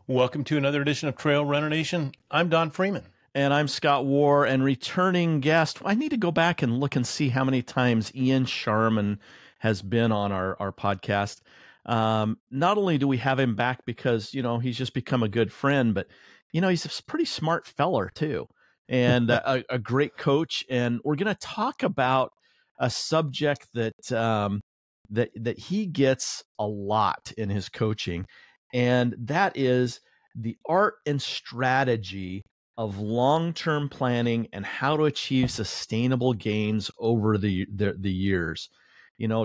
Welcome to another edition of Trail Runner Nation. I'm Don Freeman. And I'm Scott Warr, and returning guest. I need to go back and look and see how many times Ian Sharman has been on our podcast. Not only do we have him back because, he's just become a good friend, but, he's a pretty smart feller too, and a great coach. And we're going to talk about a subject that he gets a lot in his coaching, and that is the art and strategy of long-term planning and how to achieve sustainable gains over the years.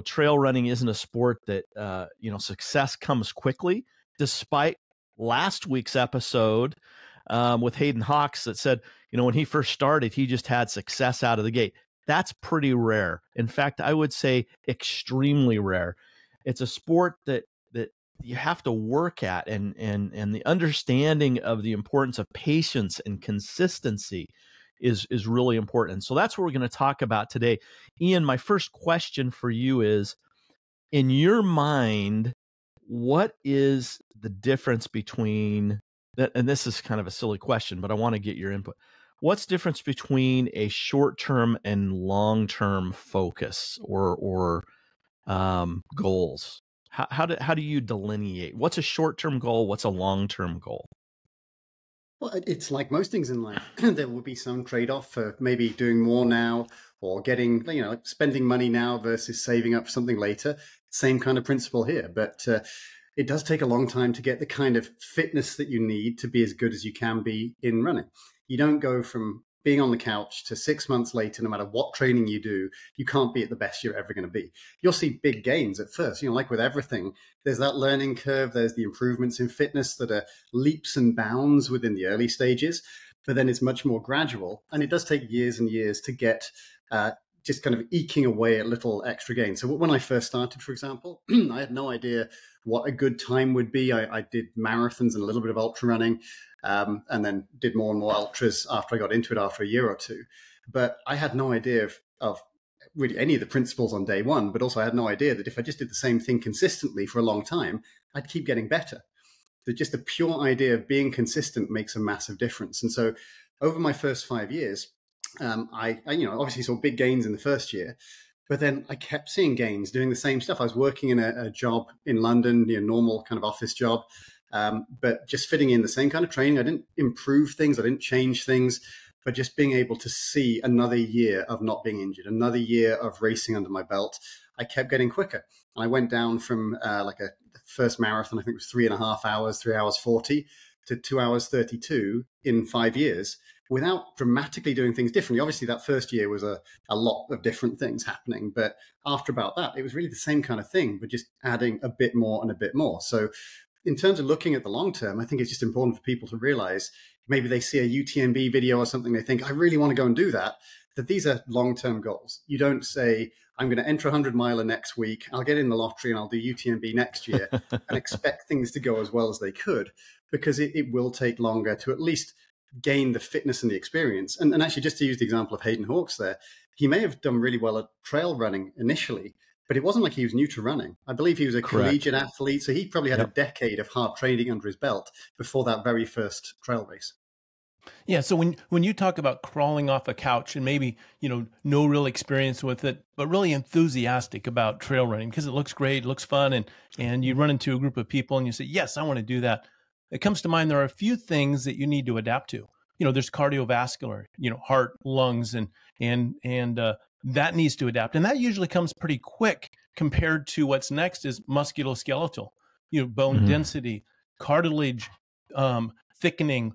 Trail running isn't a sport that, success comes quickly, despite last week's episode with Hayden Hawks that said, when he first started, he just had success out of the gate. That's pretty rare. In fact, I would say extremely rare. It's a sport that you have to work at, and the understanding of the importance of patience and consistency is really important. So that's what we're going to talk about today. Ian, my first question for you is, in your mind, what is the difference between that? And this is kind of a silly question, but I want to get your input. What's the difference between a short-term and long-term focus or goals? How do you delineate? What's a short-term goal? What's a long-term goal? Well, it's like most things in life. There will be some trade-off for maybe doing more now or getting, spending money now versus saving up for something later. Same kind of principle here. But it does take a long time to get the kind of fitness that you need to be as good as you can be in running. You don't go from being on the couch to 6 months later, no matter what training you do, you can't be at the best you're ever going to be. You'll see big gains at first, like with everything, there's that learning curve. There's the improvements in fitness that are leaps and bounds within the early stages, but then it's much more gradual. And it does take years and years to get just kind of eking away at little extra gains. So when I first started, for example, I had no idea what a good time would be. I did marathons and a little bit of ultra running. And then did more and more ultras after I got into it after a year or two. But I had no idea of really any of the principles on day one, but also I had no idea that if I just did the same thing consistently for a long time, I'd keep getting better. That just the pure idea of being consistent makes a massive difference. And so over my first 5 years, I obviously saw big gains in the first year, but then I kept seeing gains doing the same stuff. I was working in a job in London, normal kind of office job. But just fitting in the same kind of training. I didn't improve things. I didn't change things, but just being able to see another year of not being injured, another year of racing under my belt, I kept getting quicker. And I went down from the first marathon, I think it was 3.5 hours, 3 hours 40 to 2 hours 32 in 5 years without dramatically doing things differently. Obviously, that first year was a lot of different things happening. But after about that, it was really the same kind of thing, but just adding a bit more and a bit more. So in terms of looking at the long term, I think it's just important for people to realize maybe they see a UTMB video or something, they think, I really want to go and do that these are long-term goals. You don't say, I'm going to enter a 100-miler next week, I'll get in the lottery and I'll do UTMB next year and expect things to go as well as they could, because it will take longer to at least gain the fitness and the experience. And actually, just to use the example of Hayden Hawks there, he may have done really well at trail running initially, but it wasn't like he was new to running. I believe he was a collegiate athlete, so he probably had a decade of hard training under his belt before that very first trail race. Yeah, so when you talk about crawling off a couch and maybe, no real experience with it, but really enthusiastic about trail running because it looks great, it looks fun, and you run into a group of people and you say, yes, I want to do that. It comes to mind there are a few things that you need to adapt to. There's cardiovascular, heart, lungs, and that needs to adapt. And that usually comes pretty quick compared to what's next is musculoskeletal, bone density, cartilage thickening,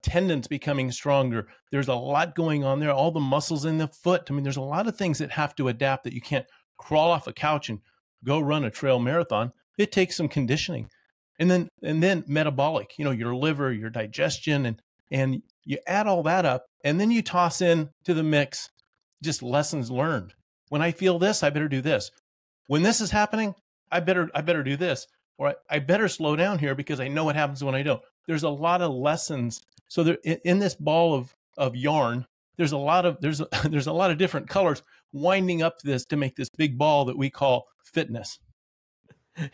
tendons becoming stronger. There's a lot going on there. All the muscles in the foot. I mean, there's a lot of things that have to adapt that you can't crawl off a couch and go run a trail marathon. It takes some conditioning. And then metabolic, your liver, your digestion, and you add all that up, and then you toss in to the mix just lessons learned. When I feel this, I better do this. When this is happening, I better do this, or I better slow down here because I know what happens when I don't. There's a lot of lessons. So there, in this ball of yarn, there's a lot of different colors winding up this to make this big ball that we call fitness.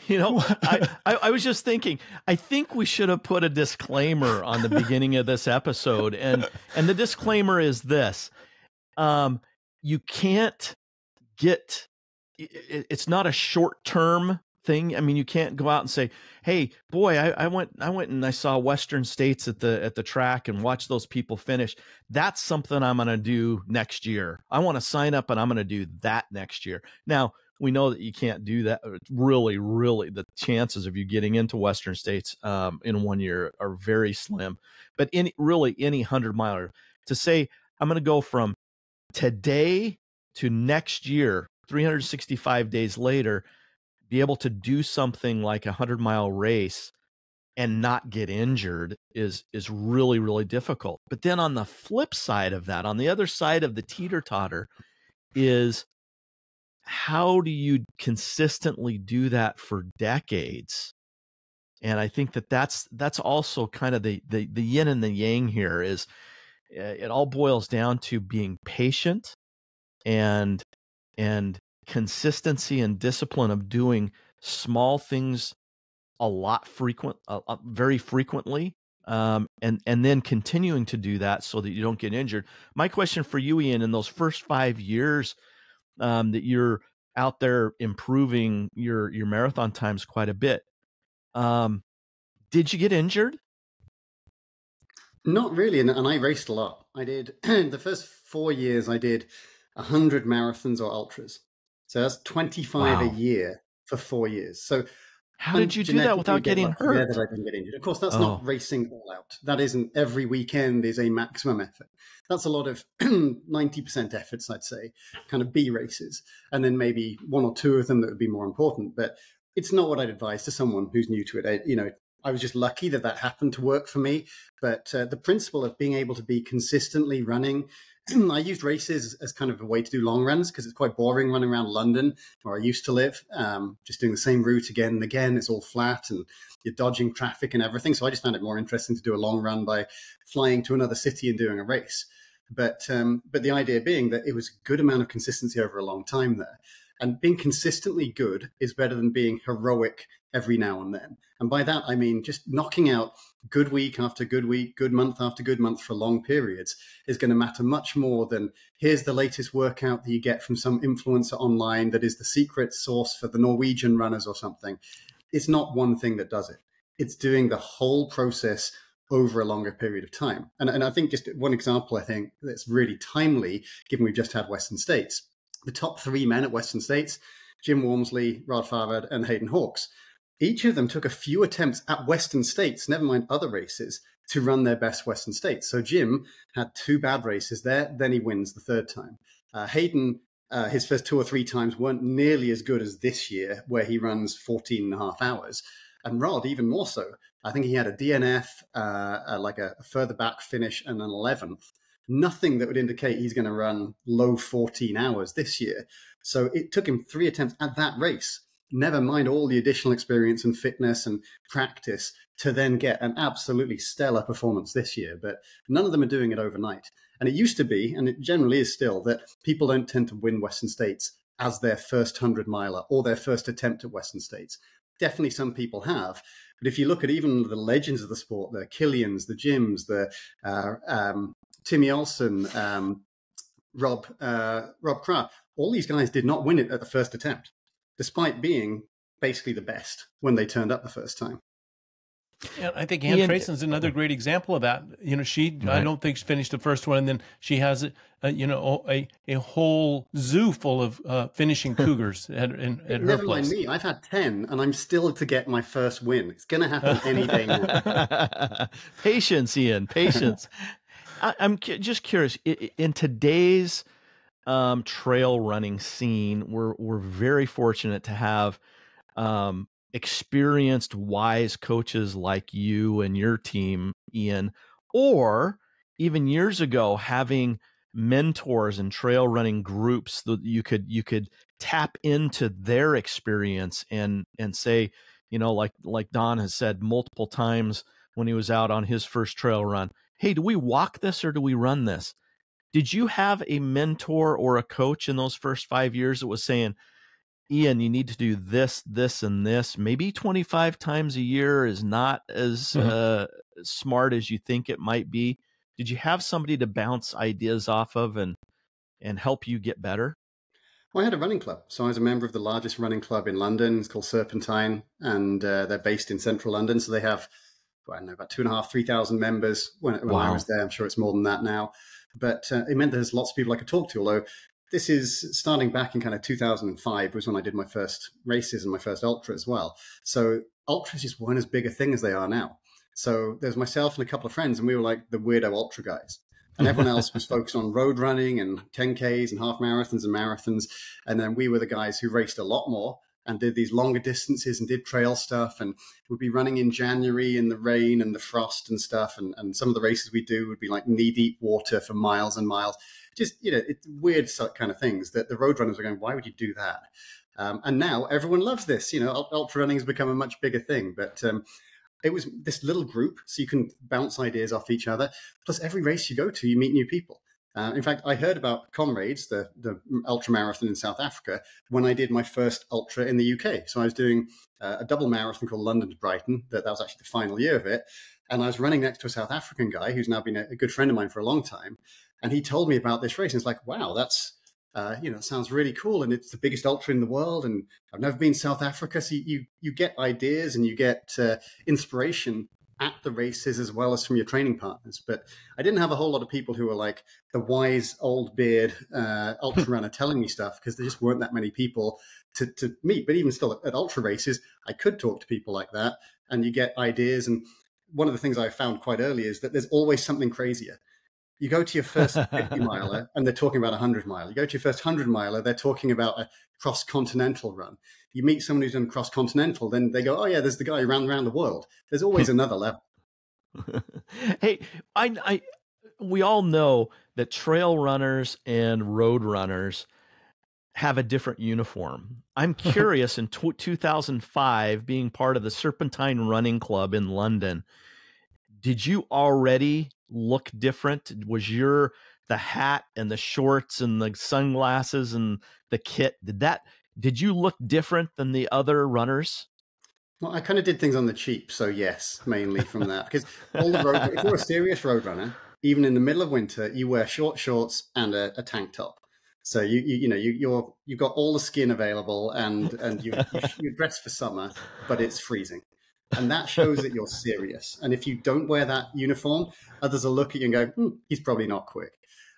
I was just thinking, I think we should have put a disclaimer on the beginning of this episode. And the disclaimer is this. You can't get, it's not a short-term thing. I mean, you can't go out and say, hey, boy, I went and I saw Western States at the track and watched those people finish. That's something I'm going to do next year. I want to sign up and I'm going to do that next year. Now, we know that you can't do that. Really, really, the chances of you getting into Western States in 1 year are very slim. But any 100-miler, to say I'm going to go from today to next year, 365 days later, be able to do something like a 100-mile race and not get injured is really, really difficult. But then on the flip side of that, on the other side of the teeter-totter, is how do you consistently do that for decades? And I think that's also kind of the yin and the yang here. Is it all boils down to being patient and consistency and discipline of doing small things very frequently, and then continuing to do that so that you don't get injured. My question for you, Ian, in those first 5 years that you're out there improving your marathon times quite a bit, did you get injured? Not really, and I raced a lot. I did the first 4 years. I did 100 marathons or ultras, so that's 25 a year for 4 years. So how did you do that without getting hurt? Yeah, that I didn't get injured. Of course, that's not racing all out. That isn't every weekend is a maximum effort. That's a lot of 90% efforts, I'd say, kind of B races, and then maybe 1 or 2 of them that would be more important. But it's not what I'd advise to someone who's new to it. I was just lucky that happened to work for me. But the principle of being able to be consistently running, I used races as kind of a way to do long runs because it's quite boring running around London where I used to live, just doing the same route again and again. It's all flat and you're dodging traffic and everything. So I just found it more interesting to do a long run by flying to another city and doing a race. But the idea being that it was a good amount of consistency over a long time there. And being consistently good is better than being heroic every now and then. And by that, I mean just knocking out good week after good week, good month after good month for long periods is going to matter much more than here's the latest workout that you get from some influencer online that is the secret sauce for the Norwegian runners or something. It's not one thing that does it. It's doing the whole process over a longer period of time. And I think just one example, I think that's really timely, given we've just had Western States. The top 3 men at Western States, Jim Walmsley, Rod Farvad, and Hayden Hawks, each of them took a few attempts at Western States, never mind other races, to run their best Western States. So Jim had 2 bad races there, then he wins the 3rd time. Hayden, his first 2 or 3 times weren't nearly as good as this year, where he runs 14 and a half hours. And Rod, even more so. I think he had a DNF, like a further back finish, and an 11th. Nothing that would indicate he's going to run low 14 hours this year. So it took him 3 attempts at that race, never mind all the additional experience and fitness and practice, to then get an absolutely stellar performance this year. But none of them are doing it overnight. And it used to be, and it generally is still, that people don't tend to win Western States as their first 100-miler or their first attempt at Western States. Definitely some people have. But if you look at even the legends of the sport, the Killians, the Jims, the Timmy Olsen, Rob Kraft, all these guys did not win it at the first attempt, despite being basically the best when they turned up the first time. Yeah, I think Ann Trayson's another great example of that. I don't think she finished the first one, and then she has a whole zoo full of finishing cougars at her place. Never mind me. I've had 10, and I'm still to get my first win. It's going to happen any day now. Patience, Ian. Patience. I'm just curious. In today's trail running scene, we're very fortunate to have experienced, wise coaches like you and your team, Ian, or even years ago having mentors and trail running groups that you could tap into their experience and say, like Don has said multiple times when he was out on his first trail run, hey, do we walk this or do we run this? Did you have a mentor or a coach in those first 5 years that was saying, Ian, you need to do this, this, and this. Maybe 25 times a year is not as smart as you think it might be. Did you have somebody to bounce ideas off of and help you get better? Well, I had a running club. So I was a member of the largest running club in London. It's called Serpentine, and they're based in central London. So they have, I don't know, about 2,500, 3,000 members when I was there. I'm sure it's more than that now. But it meant there's lots of people I could talk to, although this is starting back in kind of 2005 was when I did my first races and my first ultra as well. So ultras just weren't as big a thing as they are now. So there's myself and a couple of friends, and we were like the weirdo ultra guys. And everyone else was focused on road running and 10Ks and half marathons and marathons. And then we were the guys who raced a lot more and did these longer distances and did trail stuff, and would be running in January in the rain and the frost and stuff. And some of the races we do would be like knee-deep water for miles and miles. Just, it's weird kind of things that the road runners are going, why would you do that? And now everyone loves this. Ultra running has become a much bigger thing. But it was this little group, so you can bounce ideas off each other. Plus, every race you go to, you meet new people. In fact, I heard about Comrades, the ultra marathon in South Africa, when I did my first ultra in the UK. So I was doing a double marathon called London to Brighton. That was actually the final year of it. And I was running next to a South African guy who's now been a good friend of mine for a long time. And he told me about this race. And it's like, wow, that's, sounds really cool. And it's the biggest ultra in the world. And I've never been to South Africa. So you get ideas and you get inspiration at the races as well as from your training partners. But I didn't have a whole lot of people who were like the wise old beard ultra runner telling me stuff, because there just weren't that many people to meet. But even still at ultra races, I could talk to people like that and you get ideas. And one of the things I found quite early is that there's always something crazier. You go to your first 50 miler and they're talking about a 100 mile. You go to your first 100 miler, they're talking about a cross-continental run. You meet someone who's done cross-continental, then they go, oh yeah, there's the guy who ran around the world. There's always another level. Hey, we all know that trail runners and road runners have a different uniform. I'm curious, in 2005, being part of the Serpentine Running Club in London, did you already look different? Was the hat and the shorts and the sunglasses and the kit, did you look different than the other runners? Well, I kind of did things on the cheap, so yes, mainly from that. Because if you're a serious road runner, even in the middle of winter, you wear short shorts and a tank top. So you've got all the skin available, and you dress for summer, but it's freezing. And that shows that you're serious. And if you don't wear that uniform, others will look at you and go, he's probably not quick.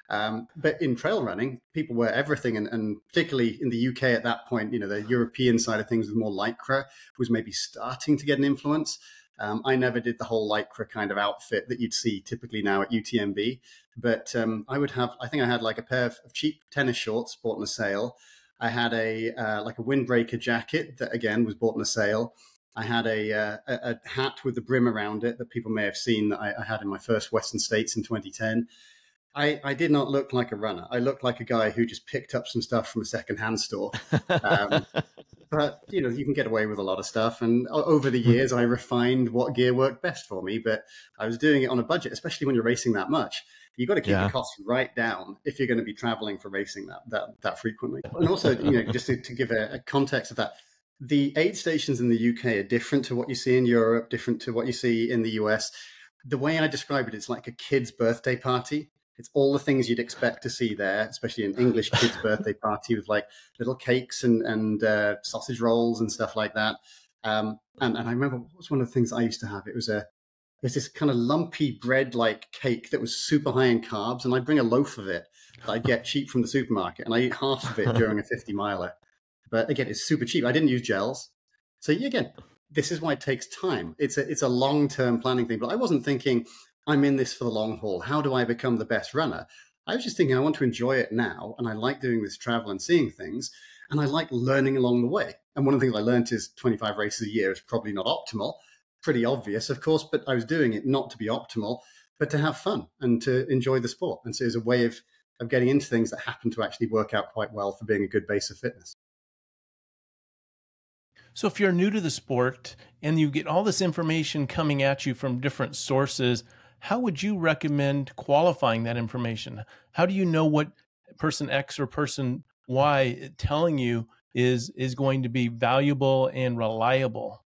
But in trail running, people wear everything. And particularly in the UK at that point, the European side of things with more Lycra was maybe starting to get an influence. I never did the whole Lycra kind of outfit that you'd see typically now at UTMB. But I think I had like a pair of cheap tennis shorts bought in a sale. I had a windbreaker jacket that, again, was bought in a sale. I had a hat with the brim around it that people may have seen that I had in my first Western States in 2010. I did not look like a runner. I looked like a guy who just picked up some stuff from a secondhand store. But, you can get away with a lot of stuff. And over the years, I refined what gear worked best for me. But I was doing it on a budget, especially when you're racing that much. You've got to keep the costs right down if you're going to be traveling for racing that frequently. And also, just to give a context of that, the aid stations in the UK are different to what you see in Europe, different to what you see in the US. The way I describe it, it's like a kid's birthday party. It's all the things you'd expect to see there, especially an English kid's birthday party with like little cakes and sausage rolls and stuff like that. And I remember what was one of the things I used to have? It was this kind of lumpy bread-like cake that was super high in carbs, and I'd bring a loaf of it that I'd get cheap from the supermarket, and I eat half of it during a 50 miler. But again, it's super cheap. I didn't use gels. So again, this is why it takes time. It's a long-term planning thing. But I wasn't thinking, I'm in this for the long haul. How do I become the best runner? I was just thinking, I want to enjoy it now. And I like doing this travel and seeing things. And I like learning along the way. And one of the things I learned is 25 races a year is probably not optimal. Pretty obvious, of course, but I was doing it not to be optimal, but to have fun and to enjoy the sport. And so it's a way of getting into things that happen to actually work out quite well for being a good base of fitness. So if you're new to the sport and you get all this information coming at you from different sources, how would you recommend qualifying that information? How do you know what person X or person Y telling you is going to be valuable and reliable?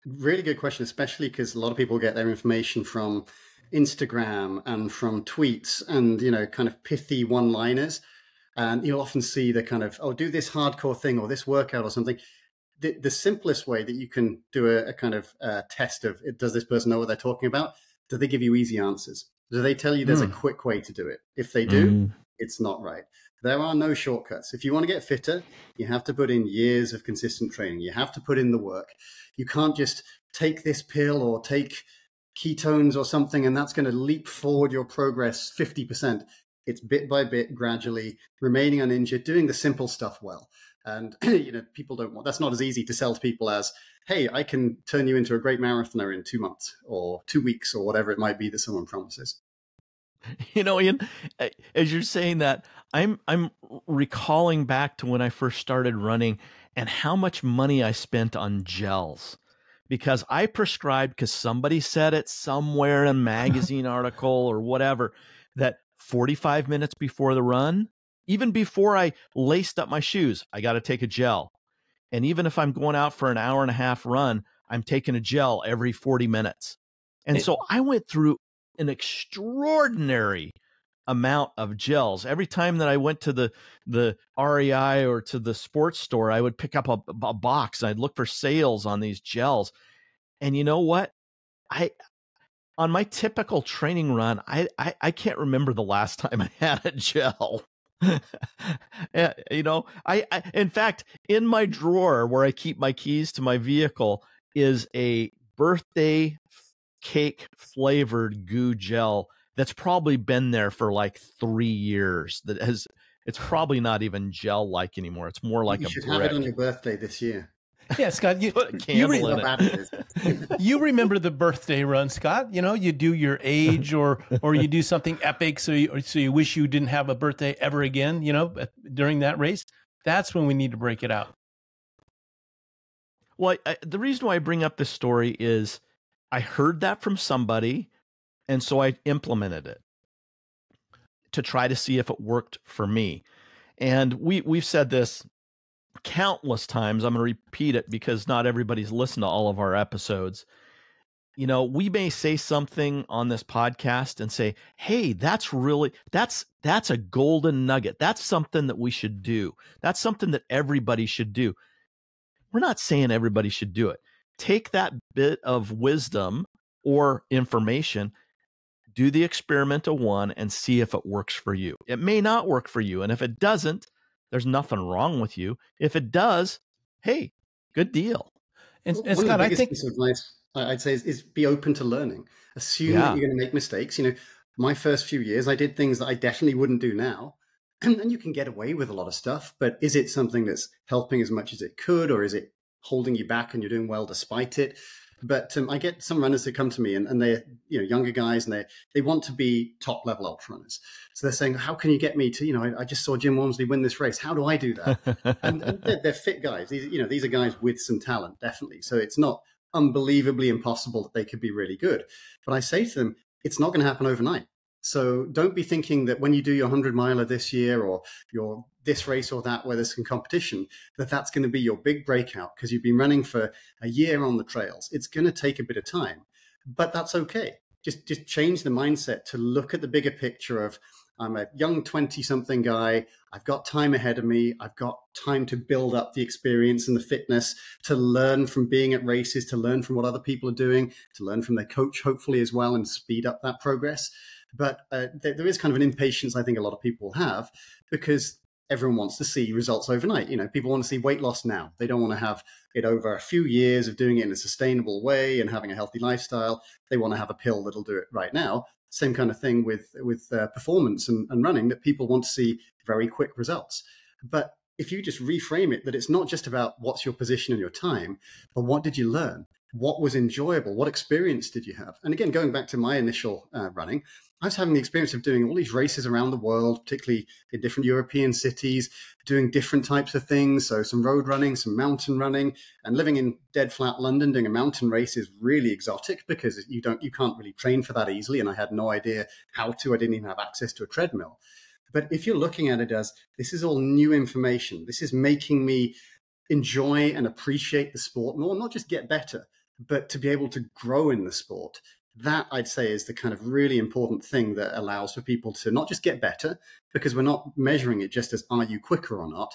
Really good question, especially because a lot of people get their information from Instagram and from tweets and, kind of pithy one-liners. And you'll often see the kind of, oh, do this hardcore thing or this workout or something. The simplest way that you can do a kind of test of, does this person know what they're talking about? Do they give you easy answers? Do they tell you there's a quick way to do it? If they do, it's not right. There are no shortcuts. If you want to get fitter, you have to put in years of consistent training. You have to put in the work. You can't just take this pill or take ketones or something, and that's going to leap forward your progress 50%. It's bit by bit, gradually, remaining uninjured, doing the simple stuff well. And, people don't want, that's not as easy to sell to people as, hey, I can turn you into a great marathoner in 2 months or 2 weeks or whatever it might be that someone promises. Ian, as you're saying that, I'm recalling back to when I first started running and how much money I spent on gels, because I prescribed, because somebody said it somewhere in a magazine article or whatever, that 45 minutes before the run, even before I laced up my shoes, I got to take a gel. And even if I'm going out for an hour and a half run, I'm taking a gel every 40 minutes. And so I went through an extraordinary amount of gels. Every time that I went to the REI or to the sports store, I would pick up a box. I'd look for sales on these gels. And you know what? On my typical training run, I can't remember the last time I had a gel. In fact, in my drawer where I keep my keys to my vehicle is a birthday cake flavored goo gel that's probably been there for like 3 years. It's probably not even gel like anymore. It's more like you a should brick. have it on your birthday this year. Yeah, Scott, you remember the birthday run, Scott? You do your age or you do something epic, so you wish you didn't have a birthday ever again. During that race, that's when we need to break it out. Well, the reason why I bring up this story is I heard that from somebody, and so I implemented it to try to see if it worked for me. And we've said this countless times. I'm going to repeat it because not everybody's listened to all of our episodes. We may say something on this podcast and say, hey, that's a golden nugget. That's something that we should do. That's something that everybody should do. We're not saying everybody should do it. Take that bit of wisdom or information, do the experimental one, and see if it works for you. It may not work for you. And if it doesn't, there's nothing wrong with you. If it does, hey, good deal. And Scott, I think piece of advice I'd say is be open to learning. Assume that you're going to make mistakes. My first few years, I did things that I definitely wouldn't do now. And you can get away with a lot of stuff, but is it something that's helping as much as it could, or is it holding you back and you're doing well despite it? But I get some runners that come to me and they're younger guys and they want to be top level ultra runners. So they're saying, how can you get me to, I just saw Jim Walmsley win this race. How do I do that? and they're fit guys. These are guys with some talent, definitely. So it's not unbelievably impossible that they could be really good. But I say to them, it's not going to happen overnight. So don't be thinking that when you do your 100-miler this year or your this race or that where there's some competition, that's going to be your big breakout because you've been running for a year on the trails. It's going to take a bit of time, but that's okay. Just change the mindset to look at the bigger picture of, I'm a young 20-something guy. I've got time ahead of me. I've got time to build up the experience and the fitness, to learn from being at races, to learn from what other people are doing, to learn from their coach, hopefully as well, and speed up that progress. But there is kind of an impatience I think a lot of people have because everyone wants to see results overnight. People want to see weight loss now. They don't want to have it over a few years of doing it in a sustainable way and having a healthy lifestyle. They want to have a pill that'll do it right now. Same kind of thing with performance and running, that people want to see very quick results. But if you just reframe it, that it's not just about what's your position and your time, but what did you learn? What was enjoyable? What experience did you have? And again, going back to my initial running, I was having the experience of doing all these races around the world, particularly in different European cities, doing different types of things. So some road running, some mountain running, and living in dead flat London, doing a mountain race is really exotic because you can't really train for that easily. And I had no idea how to. I didn't even have access to a treadmill. But if you're looking at it as this is all new information, this is making me enjoy and appreciate the sport more, not just get better, but to be able to grow in the sport. That, I'd say, is the kind of really important thing that allows for people to not just get better, because we're not measuring it just as are you quicker or not,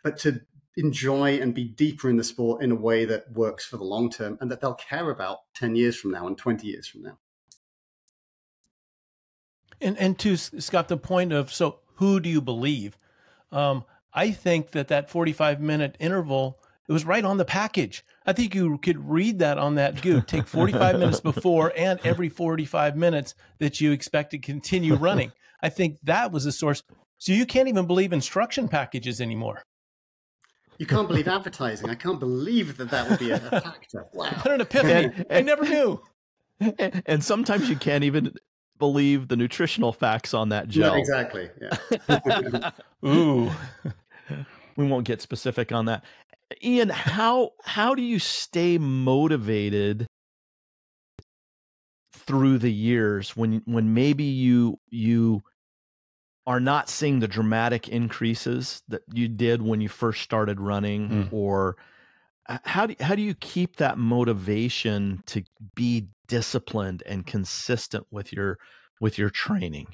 but to enjoy and be deeper in the sport in a way that works for the long term and that they'll care about 10 years from now and 20 years from now. And to Scott, the point of, so who do you believe? I think that 45-minute interval, it was right on the package. I think you could read that on that goop. Take 45 minutes before and every 45 minutes that you expect to continue running. I think that was the source. So you can't even believe instruction packages anymore. You can't believe advertising. I can't believe that would be a factor. Wow. What an epiphany. I never knew. And sometimes you can't even believe the nutritional facts on that gel. No, exactly. Yeah. Ooh. We won't get specific on that. Ian, how do you stay motivated through the years when maybe you are not seeing the dramatic increases that you did when you first started running, or how do you keep that motivation to be disciplined and consistent with your training?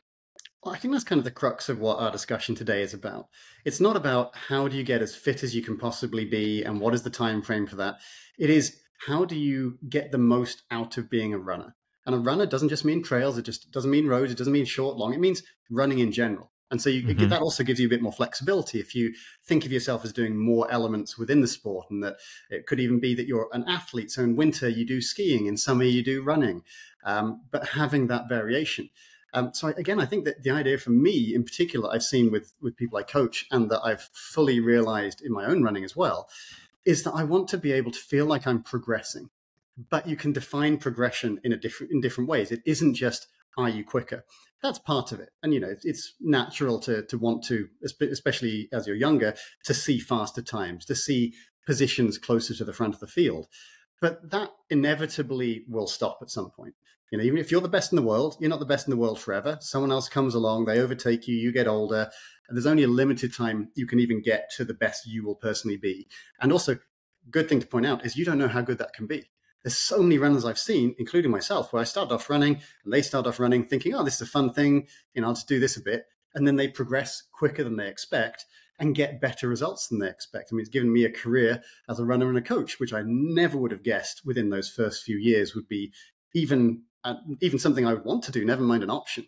Well, I think that's kind of the crux of what our discussion today is about. It's not about how do you get as fit as you can possibly be and what is the time frame for that. It is how do you get the most out of being a runner? And a runner doesn't just mean trails. It just doesn't mean roads. It doesn't mean short, long. It means running in general. And so that also gives you a bit more flexibility if you think of yourself as doing more elements within the sport, and that it could even be that you're an athlete. So in winter, you do skiing. In summer, you do running. But having that variation. So again, I think that the idea for me in particular, I've seen with people I coach and that I've fully realized in my own running as well, is that I want to be able to feel like I'm progressing. But you can define progression in different ways. It isn't just, are you quicker? That's part of it. And, it's natural to want to, especially as you're younger, to see faster times, to see positions closer to the front of the field. But that inevitably will stop at some point. Even if you're the best in the world, you're not the best in the world forever. Someone else comes along, they overtake you, you get older. And there's only a limited time you can even get to the best you will personally be. And also, good thing to point out is you don't know how good that can be. There's so many runners I've seen, including myself, where I started off running and they start off running thinking, oh, this is a fun thing. I'll just do this a bit. And then they progress quicker than they expect and get better results than they expect. I mean, it's given me a career as a runner and a coach, which I never would have guessed within those first few years would be even something I would want to do, never mind an option.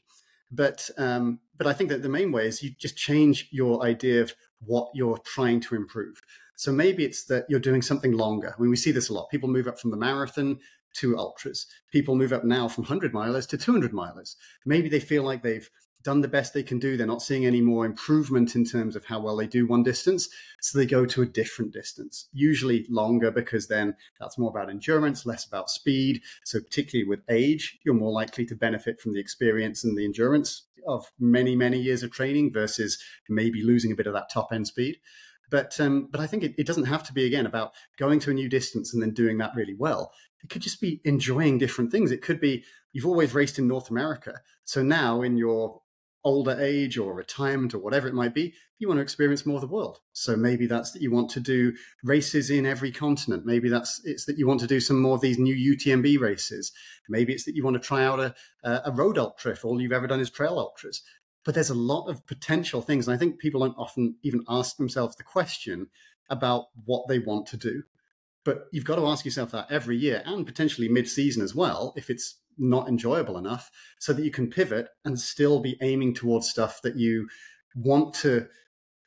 But I think that the main way is you just change your idea of what you're trying to improve. So maybe it's that you're doing something longer. I mean, we see this a lot. People move up from the marathon to ultras. People move up now from 100 milers to 200 milers. Maybe they feel like they've done the best they can do. They're not seeing any more improvement in terms of how well they do one distance. So they go to a different distance, usually longer, because then that's more about endurance, less about speed. So particularly with age, you're more likely to benefit from the experience and the endurance of many, many years of training versus maybe losing a bit of that top end speed. But I think it doesn't have to be, again, about going to a new distance and then doing that really well. It could just be enjoying different things. It could be you've always raced in North America. So now in your older age or retirement or whatever it might be, you want to experience more of the world. So maybe that's that you want to do races in every continent. Maybe it's that you want to do some more of these new UTMB races. Maybe it's that you want to try out a road ultra if all you've ever done is trail ultras. But there's a lot of potential things. And I think people don't often even ask themselves the question about what they want to do. But you've got to ask yourself that every year and potentially mid-season as well, if it's not enjoyable enough, so that you can pivot and still be aiming towards stuff that you want to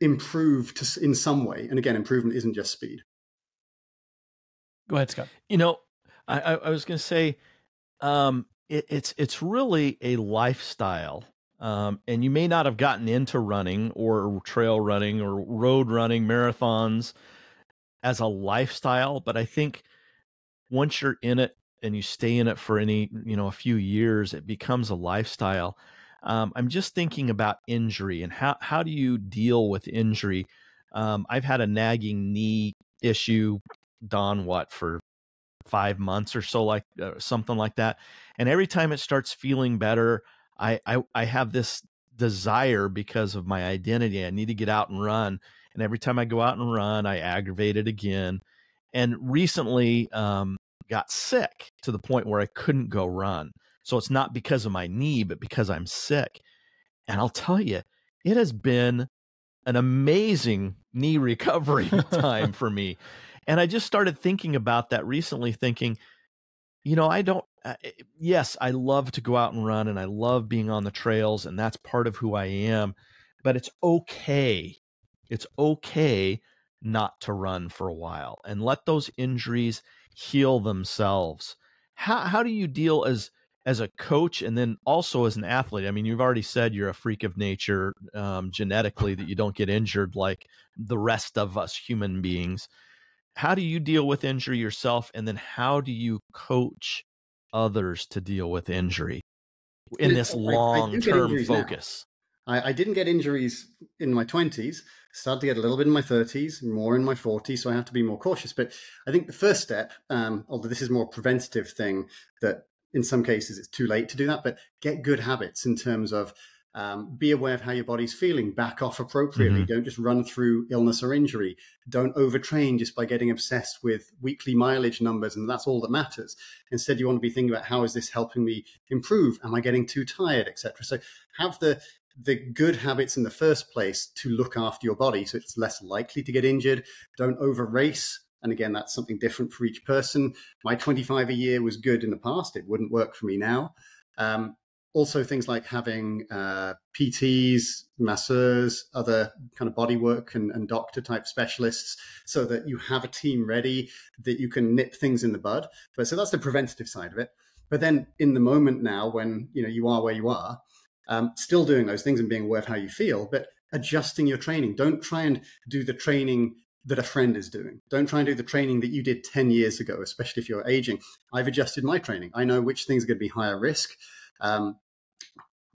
improve in some way. And again, improvement isn't just speed. Go ahead, Scott. I was going to say, it's really a lifestyle. And you may not have gotten into running or trail running or road running, marathons as a lifestyle, but I think once you're in it and you stay in it for a few years, it becomes a lifestyle. I'm just thinking about injury and how do you deal with injury? I've had a nagging knee issue, for 5 months or so, something like that. And every time it starts feeling better, I have this desire because of my identity. I need to get out and run. And every time I go out and run, I aggravate it again. And recently got sick to the point where I couldn't go run. So it's not because of my knee, but because I'm sick. And I'll tell you, it has been an amazing knee recovery time for me. And I just started thinking about that recently, thinking, I don't, yes, I love to go out and run and I love being on the trails and that's part of who I am, but it's okay. It's okay not to run for a while and let those injuries heal themselves. How do you deal as a coach and then also as an athlete? I mean, you've already said you're a freak of nature genetically, that you don't get injured like the rest of us human beings. How do you deal with injury yourself? And then how do you coach others to deal with injury in this long-term focus? I didn't get injuries in my 20s, started to get a little bit in my 30s, more in my 40s, so I have to be more cautious. But I think the first step, although this is more a preventative thing, that in some cases it's too late to do that, but get good habits in terms of be aware of how your body's feeling, back off appropriately. Don't just run through illness or injury. Don't overtrain just by getting obsessed with weekly mileage numbers, and that's all that matters. Instead, you want to be thinking about, how is this helping me improve? Am I getting too tired, etc.? So have the good habits in the first place to look after your body so it's less likely to get injured. Don't over race. And again, that's something different for each person. My 25 a year was good in the past. It wouldn't work for me now. Also, things like having PTs, masseurs, other kind of body work and doctor type specialists, so that you have a team ready, that you can nip things in the bud. But so that's the preventative side of it. But then in the moment now, when you are where you are, still doing those things and being aware of how you feel, but adjusting your training. Don't try and do the training that a friend is doing. Don't try and do the training that you did 10 years ago, especially if you're aging. I've adjusted my training. I know which things are going to be higher risk.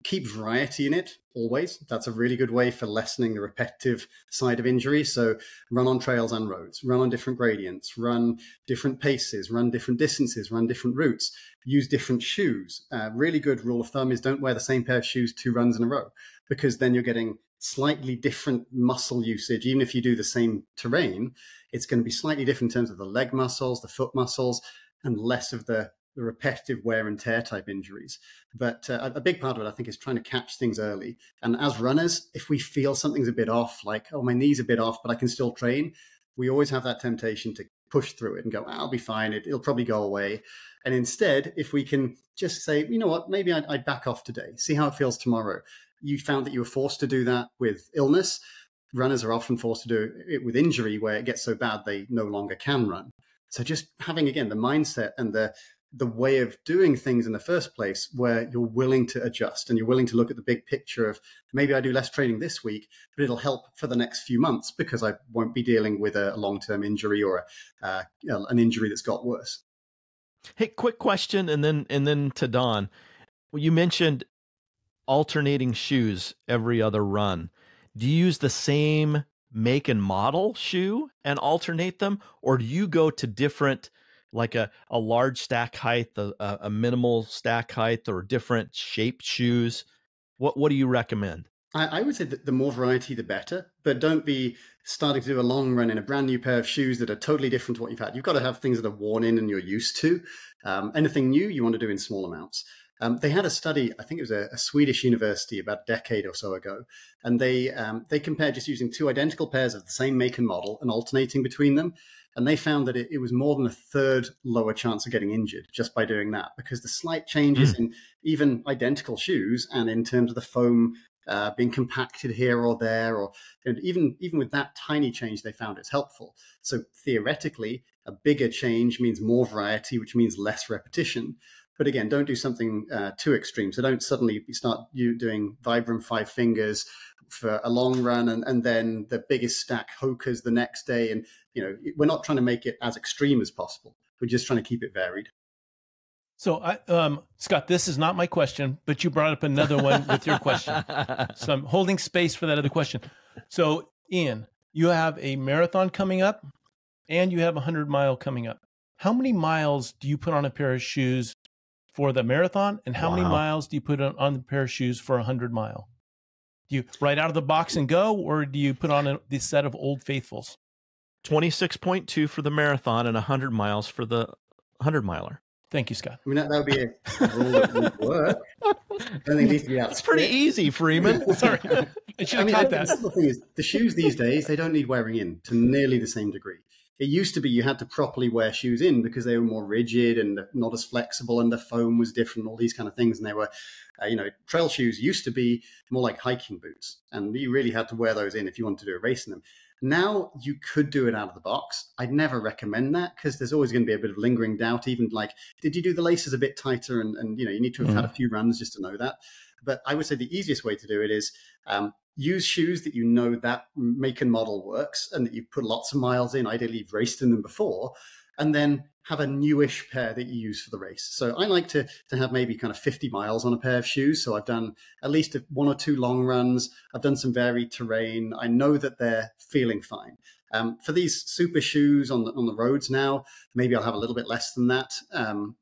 Keep variety in it always. That's a really good way for lessening the repetitive side of injury. So run on trails and roads, run on different gradients, run different paces, run different distances, run different routes, use different shoes. Really good rule of thumb is don't wear the same pair of shoes 2 runs in a row, because then you're getting slightly different muscle usage. Even if you do the same terrain, it's going to be slightly different in terms of the leg muscles, the foot muscles, and less of the repetitive wear and tear type injuries. But a big part of it, I think, is trying to catch things early. And as runners, if we feel something's a bit off, like, oh, my knee's a bit off, but I can still train, we always have that temptation to push through it and go, I'll be fine. It'll probably go away. And instead, if we can just say, you know what, maybe I'd back off today, see how it feels tomorrow. You found that you were forced to do that with illness. Runners are often forced to do it with injury, where it gets so bad they no longer can run. So just having, again, the mindset and the way of doing things in the first place, where you're willing to adjust and you're willing to look at the big picture of, maybe I do less training this week, but it'll help for the next few months because I won't be dealing with a long-term injury or an injury that's got worse. Hey, quick question, and then to Don. Well, you mentioned alternating shoes every other run. Do you use the same make and model shoe and alternate them, or do you go to different, like a large stack height, a minimal stack height, or different shaped shoes? What do you recommend? I would say that the more variety, the better, but don't be starting to do a long run in a brand new pair of shoes that are totally different to what you've had. You've got to have things that are worn in and you're used to. Anything new, you want to do in small amounts. They had a study, I think it was a Swedish university about a decade or so ago, and they compared just using 2 identical pairs of the same make and model and alternating between them. And they found that it was more than a third lower chance of getting injured just by doing that, because the slight changes in even identical shoes and in terms of the foam being compacted here or there, or even with that tiny change, they found it's helpful. So theoretically, a bigger change means more variety, which means less repetition. But again, don't do something too extreme. So don't suddenly start doing Vibram 5 fingers for a long run and then the biggest stack Hokas the next day. And, we're not trying to make it as extreme as possible. We're just trying to keep it varied. So, Scott, this is not my question, but you brought up another one with your question. So I'm holding space for that other question. So, Ian, you have a marathon coming up and you have a 100-mile coming up. How many miles do you put on a pair of shoes for the marathon, and how many miles do you put on the pair of shoes for a 100-mile? Do you right out of the box and go, or do you put on this set of Old Faithfuls? 26.2 for the marathon and 100 miles for the 100-miler. Thank you, Scott. I mean, that would be a rule that would work. I don't think it needs to be that. It's pretty easy, Freeman. Sorry. I should have caught that. The thing is, the shoes these days, they don't need wearing in to nearly the same degree. It used to be you had to properly wear shoes in because they were more rigid and not as flexible, and the foam was different, all these kind of things. And they were, trail shoes used to be more like hiking boots, and you really had to wear those in if you wanted to do a race in them. Now you could do it out of the box. I'd never recommend that because there's always going to be a bit of lingering doubt, even like, did you do the laces a bit tighter? And you need to have had a few runs just to know that. But I would say the easiest way to do it is use shoes that you know that make and model works and that you've put lots of miles in. Ideally, you've raced in them before, and then have a newish pair that you use for the race. So I like to have maybe kind of 50 miles on a pair of shoes. So I've done at least 1 or 2 long runs. I've done some varied terrain. I know that they're feeling fine. For these super shoes on the roads now, maybe I'll have a little bit less than that.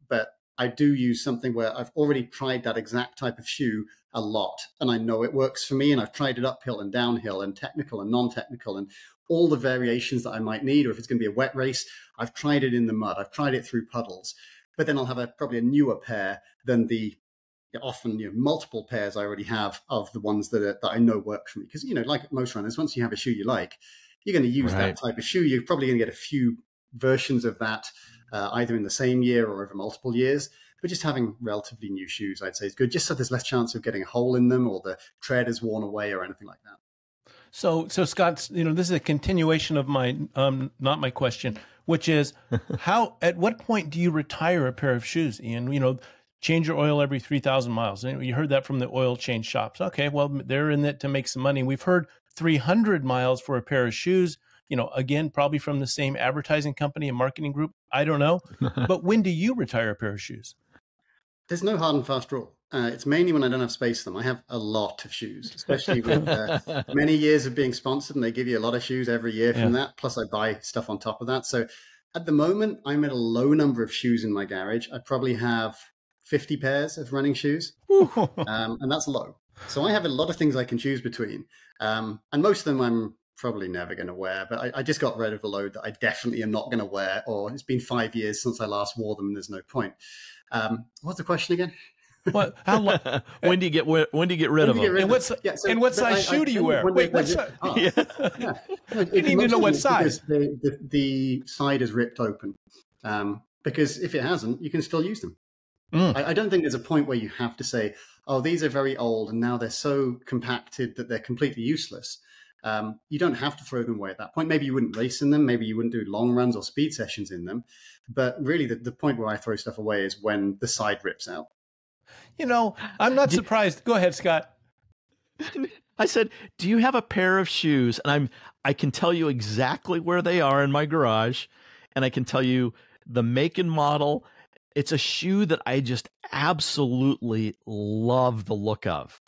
But I do use something where I've already tried that exact type of shoe a lot, and I know it works for me, and I've tried it uphill and downhill and technical and non-technical and all the variations that I might need, or if it's going to be a wet race, I've tried it in the mud, I've tried it through puddles, but then I'll have probably a newer pair than the often multiple pairs I already have of the ones that I know work for me. Because, like most runners, once you have a shoe you like, you're going to use that type of shoe. You're probably going to get a few versions of that either in the same year or over multiple years. But just having relatively new shoes, I'd say, is good, just so there's less chance of getting a hole in them or the tread is worn away or anything like that. So Scott, this is a continuation of my, not my question, which is at what point do you retire a pair of shoes, Ian? Change your oil every 3,000 miles. You heard that from the oil change shops. Okay, well, they're in it to make some money. We've heard 300 miles for a pair of shoes, again, probably from the same advertising company and marketing group. I don't know. But when do you retire a pair of shoes? There's no hard and fast rule. It's mainly when I don't have space for them. I have a lot of shoes, especially with many years of being sponsored, and they give you a lot of shoes every year from that. Plus, I buy stuff on top of that. So at the moment, I'm at a low number of shoes in my garage. I probably have 50 pairs of running shoes, and that's low. So I have a lot of things I can choose between, and most of them I'm probably never going to wear. But I just got rid of a load that I definitely am not going to wear, or it's been 5 years since I last wore them, and there's no point. What's the question again? What? How long? When do you get rid of them? And what size shoe do you wear? Wait, what size? You need to know what size. The side is ripped open, because if it hasn't, you can still use them. I don't think there's a point where you have to say, oh, these are very old and now they're so compacted that they're completely useless. You don't have to throw them away at that point. Maybe you wouldn't race in them. Maybe you wouldn't do long runs or speed sessions in them. But really, the point where I throw stuff away is when the side rips out. I'm not surprised. Go ahead, Scott. I said, do you have a pair of shoes? And I can tell you exactly where they are in my garage, and I can tell you the make and model. It's a shoe that I just absolutely love the look of,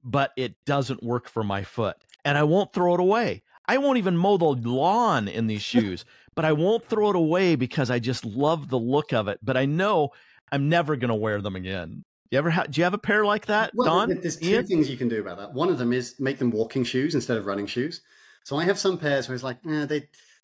but it doesn't work for my foot, and I won't throw it away. I won't even mow the lawn in these shoes, but I won't throw it away because I just love the look of it. But I know I'm never going to wear them again. Do you have a pair like that, Don? There's two things you can do about that. One of them is make them walking shoes instead of running shoes. So I have some pairs where it's like,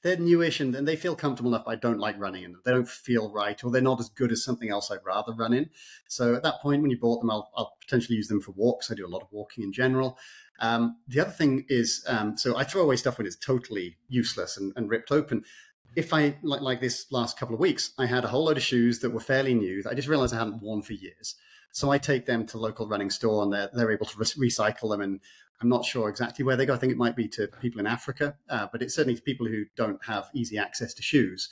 they're newish and they feel comfortable enough. I don't like running in them. They don't feel right, or they're not as good as something else I'd rather run in. So at that point, when you bought them, I'll potentially use them for walks. I do a lot of walking in general. The other thing is, so I throw away stuff when it's totally useless and ripped open. If I, like this last couple of weeks, I had a whole load of shoes that were fairly new that I just realized I hadn't worn for years. So I take them to the local running store and they're able to recycle them. And I'm not sure exactly where they go. I think it might be to people in Africa, but it's certainly to people who don't have easy access to shoes.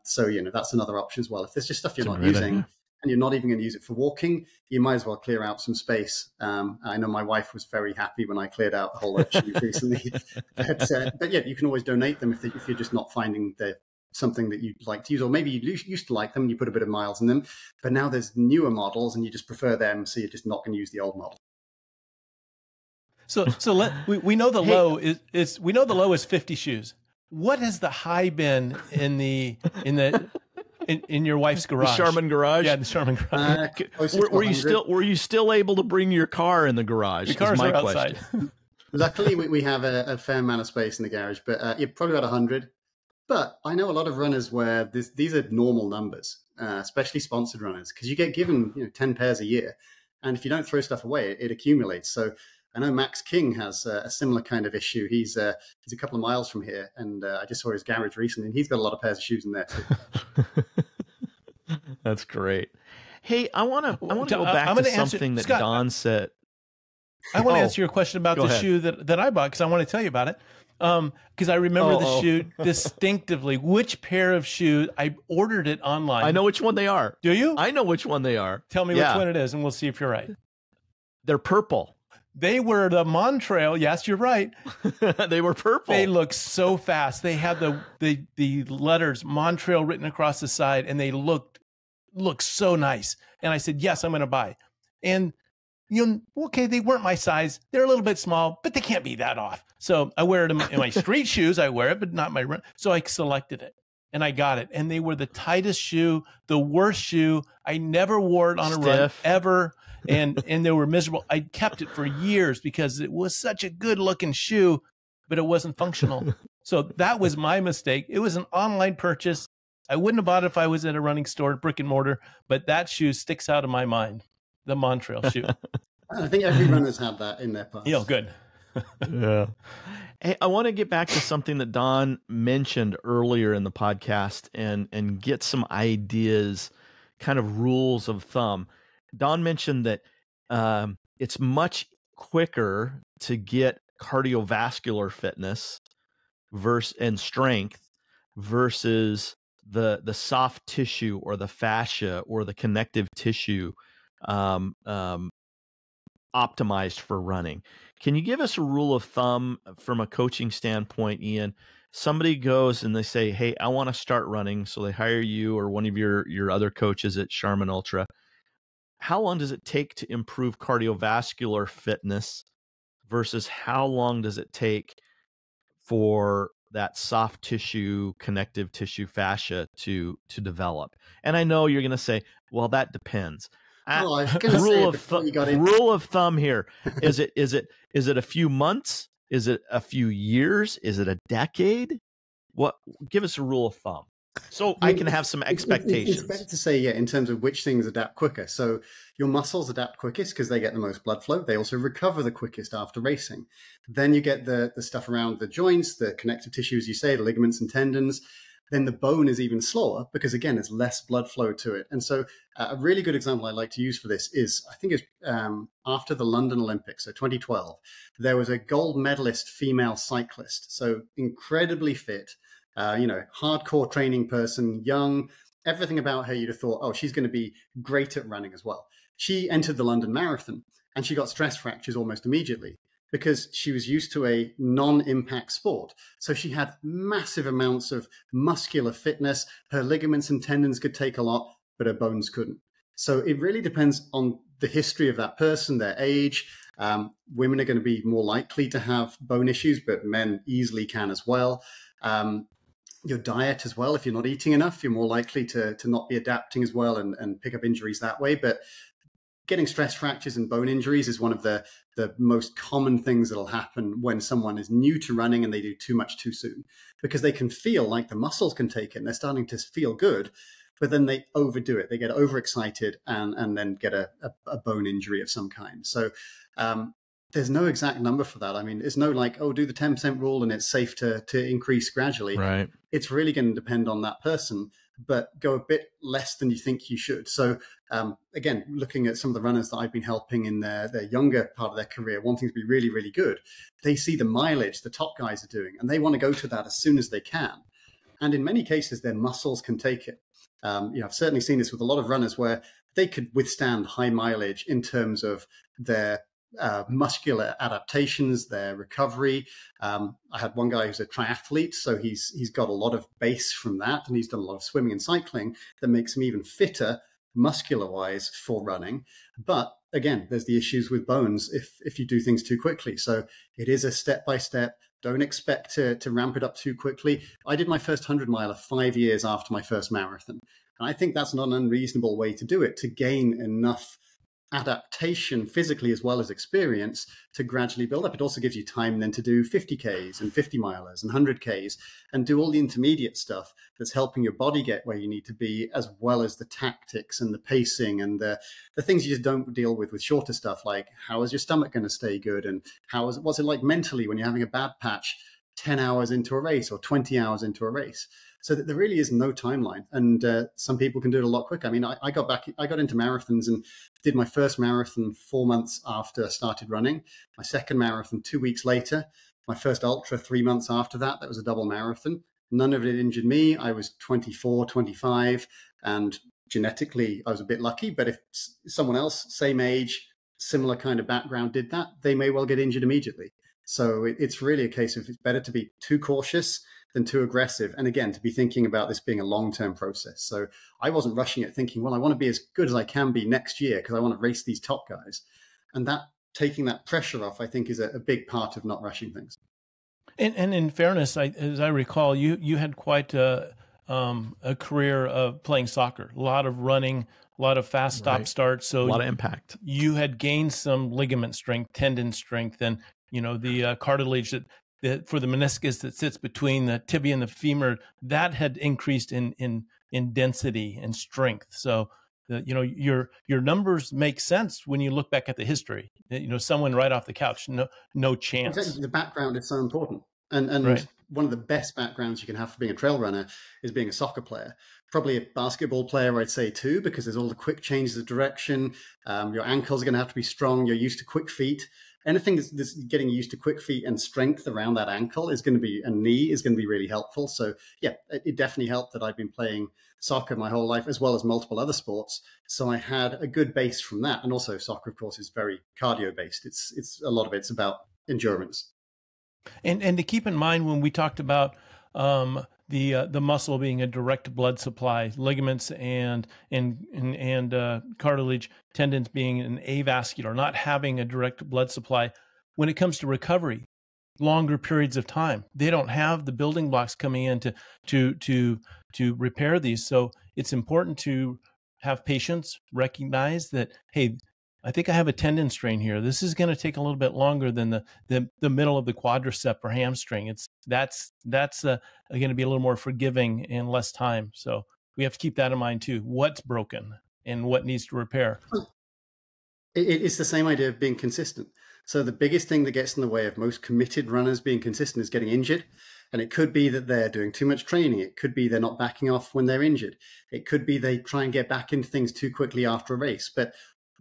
So, that's another option as well. If there's just stuff you're not using and you're not even going to use it for walking, you might as well clear out some space. I know my wife was very happy when I cleared out a whole lot of shoes recently. But yeah, you can always donate them if you're just not finding something that you'd like to use, or maybe you used to like them and you put a bit of miles in them, but now there's newer models and you just prefer them, so you're just not going to use the old model. So we know the low is 50 shoes. What has the high been in in your wife's The garage. Charmin garage. Yeah, the Charmin garage. Were you still able to bring your car in the garage? The cars are outside. Luckily, we have a fair amount of space in the garage, but probably about 100. But I know a lot of runners where these are normal numbers, especially sponsored runners, because you get given 10 pairs a year, and if you don't throw stuff away, it accumulates. So I know Max King has a similar kind of issue. He's a couple of miles from here, and I just saw his garage recently, and he's got a lot of pairs of shoes in there too. That's great. Hey, I want to go back to something that Scott, Don said. I want to answer your question about the shoe that I bought, because I want to tell you about it. Because I remember the shoe distinctively. Which pair of shoes? I ordered it online. I know which one they are. Do you? I know which one they are. Tell me which one it is, and we'll see if you're right. They're purple. They were the Montrail. Yes, you're right. They were purple. They look so fast. They had the letters Montrail written across the side, and they looked so nice. And I said, yes, I'm going to buy. And okay, they weren't my size. They're a little bit small, but they can't be that off. So I wear it in my street shoes. I wear it, but not my run. So I selected it and I got it. And they were the tightest shoe, the worst shoe. I never wore it on a run ever. And they were miserable. I kept it for years because it was such a good looking shoe, but it wasn't functional. So that was my mistake. It was an online purchase. I wouldn't have bought it if I was at a running store, brick and mortar, but that shoe sticks out of my mind. The Montrail shoe. I think every runner's had that in their past. Yeah, good. Yeah. Hey, I want to get back to something that Don mentioned earlier in the podcast and get some ideas, kind of rules of thumb. Don mentioned that it's much quicker to get cardiovascular fitness and strength versus the soft tissue or the fascia or the connective tissue optimized for running. Can you give us a rule of thumb from a coaching standpoint, Ian? Somebody goes and they say, hey, I want to start running. So they hire you or one of your other coaches at Charmin Ultra. How long does it take to improve cardiovascular fitness versus how long does it take for that soft tissue, connective tissue fascia to develop? And I know you're going to say, well, that depends. Rule of thumb here. Is it a few months? Is it a few years? Is it a decade? Give us a rule of thumb so I can have some expectations. It's better to say, in terms of which things adapt quicker. So your muscles adapt quickest because they get the most blood flow. They also recover the quickest after racing. Then you get the stuff around the joints, the connective tissue, as you say, the ligaments and tendons. Then the bone is even slower because, again, there's less blood flow to it. And so a really good example I like to use for this is, I think it's after the London Olympics, so 2012, there was a gold medalist female cyclist. So incredibly fit, hardcore training person, young, everything about her, you'd have thought, oh, she's going to be great at running as well. She entered the London Marathon and she got stress fractures almost immediately, because she was used to a non-impact sport. So she had massive amounts of muscular fitness. Her ligaments and tendons could take a lot, but her bones couldn't. So it really depends on the history of that person, their age. Women are going to be more likely to have bone issues, but men easily can as well. Your diet as well. If you're not eating enough, you're more likely to not be adapting as well and pick up injuries that way. But getting stress fractures and bone injuries is one of the most common things that'll happen when someone is new to running and they do too much too soon, because they can feel like the muscles can take it and they're starting to feel good, but then they overdo it. They get overexcited and then get a bone injury of some kind. So there's no exact number for that. I mean, it's no like, oh, do the 10% rule and it's safe to increase gradually. Right. It's really going to depend on that person, but go a bit less than you think you should. So again, looking at some of the runners that I've been helping in their younger part of their career, wanting to be really, really good, they see the mileage the top guys are doing, and they want to go to that as soon as they can. And in many cases, their muscles can take it. I've certainly seen this with a lot of runners where they could withstand high mileage in terms of their muscular adaptations, their recovery. I had one guy who's a triathlete, so he's got a lot of base from that, and he's done a lot of swimming and cycling that makes him even fitter muscular-wise for running. But again, there's the issues with bones if you do things too quickly. So it is a step-by-step. Don't expect to ramp it up too quickly. I did my first 100 miler 5 years after my first marathon. And I think that's not an unreasonable way to do it, to gain enough adaptation physically as well as experience to gradually build up. It also gives you time then to do 50Ks and 50 milers and 100Ks and do all the intermediate stuff that's helping your body get where you need to be, as well as the tactics and the pacing and the things you just don't deal with shorter stuff, like how is your stomach going to stay good, and what's it like mentally when you're having a bad patch 10 hours into a race or 20 hours into a race. So that there really is no timeline, and some people can do it a lot quicker. I mean, I got into marathons and did my first marathon 4 months after I started running, my second marathon 2 weeks later, my first ultra 3 months after that. That was a double marathon. None of it injured me. I was 24, 25, and genetically I was a bit lucky. But if someone else, same age, similar kind of background did that, they may well get injured immediately. So it's really a case of it's better to be too cautious than too aggressive. And again, to be thinking about this being a long-term process. So I wasn't rushing it thinking, well, I want to be as good as I can be next year because I want to race these top guys. And that taking that pressure off, I think, is a big part of not rushing things. And in fairness, as I recall, you had quite a career of playing soccer, a lot of running, a lot of fast stop starts. So a lot of impact. You had gained some ligament strength, tendon strength, and the cartilage that for the meniscus that sits between the tibia and the femur, that had increased in density and strength. So your numbers make sense when you look back at the history. Someone right off the couch, no chance. Exactly. The background is so important. And right. One of the best backgrounds you can have for being a trail runner is being a soccer player. Probably a basketball player, I'd say too, because there's all the quick changes of direction. Your ankles are going to have to be strong. You're used to quick feet. Anything that's getting used to quick feet and strength around that ankle is going to be, and knee is going to be really helpful. So yeah, it definitely helped that I've been playing soccer my whole life, as well as multiple other sports. So I had a good base from that. And also soccer, of course, is very cardio based. It's a lot of it's about endurance. And to keep in mind when we talked about the muscle being a direct blood supply, ligaments and cartilage, tendons being an avascular, not having a direct blood supply. When it comes to recovery, longer periods of time, they don't have the building blocks coming in to repair these. So it's important to have patience, recognize that, hey, I think I have a tendon strain here. This is going to take a little bit longer than the middle of the quadricep or hamstring. That's going to be a little more forgiving and less time. So we have to keep that in mind too. What's broken and what needs to repair. It's the same idea of being consistent. So the biggest thing that gets in the way of most committed runners being consistent is getting injured. And it could be that they're doing too much training. It could be they're not backing off when they're injured. It could be they try and get back into things too quickly after a race. But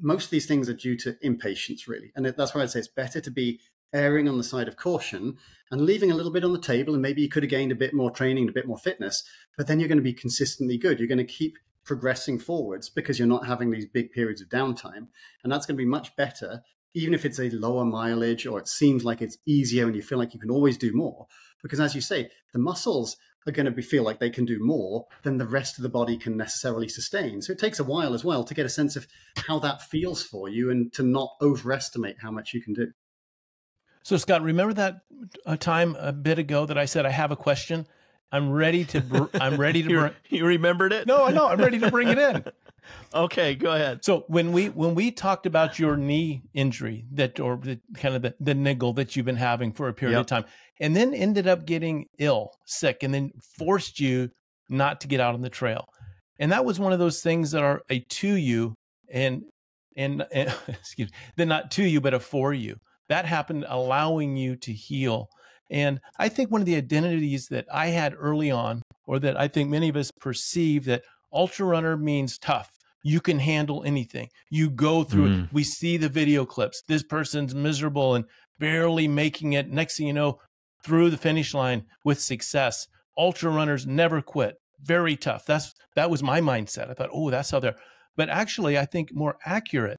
most of these things are due to impatience, really. And that's why I'd say it's better to be erring on the side of caution and leaving a little bit on the table. And maybe you could have gained a bit more training, a bit more fitness, but then you're going to be consistently good. You're going to keep progressing forwards because you're not having these big periods of downtime. And that's going to be much better, even if it's a lower mileage or it seems like it's easier and you feel like you can always do more. Because as you say, the muscles are going to feel like they can do more than the rest of the body can necessarily sustain. So it takes a while as well to get a sense of how that feels for you and to not overestimate how much you can do. So Scott, remember that time a bit ago that I said, I have a question. I'm ready to You remembered it? No, I'm ready to bring it in. Okay, go ahead. So when we talked about your knee injury, or the niggle that you've been having for a period of time, and then ended up getting sick, and then forced you not to get out on the trail, and that was one of those things that are a to you and excuse me, they're not to you but a for you. That happened, allowing you to heal. And I think one of the identities that I had early on, or that I think many of us perceive, that ultra runner means tough. You can handle anything. You go through it. We see the video clips. This person's miserable and barely making it. Next thing you know, through the finish line with success. Ultra runners never quit. Very tough. That was my mindset. I thought, oh, that's how they're. But actually, I think more accurate,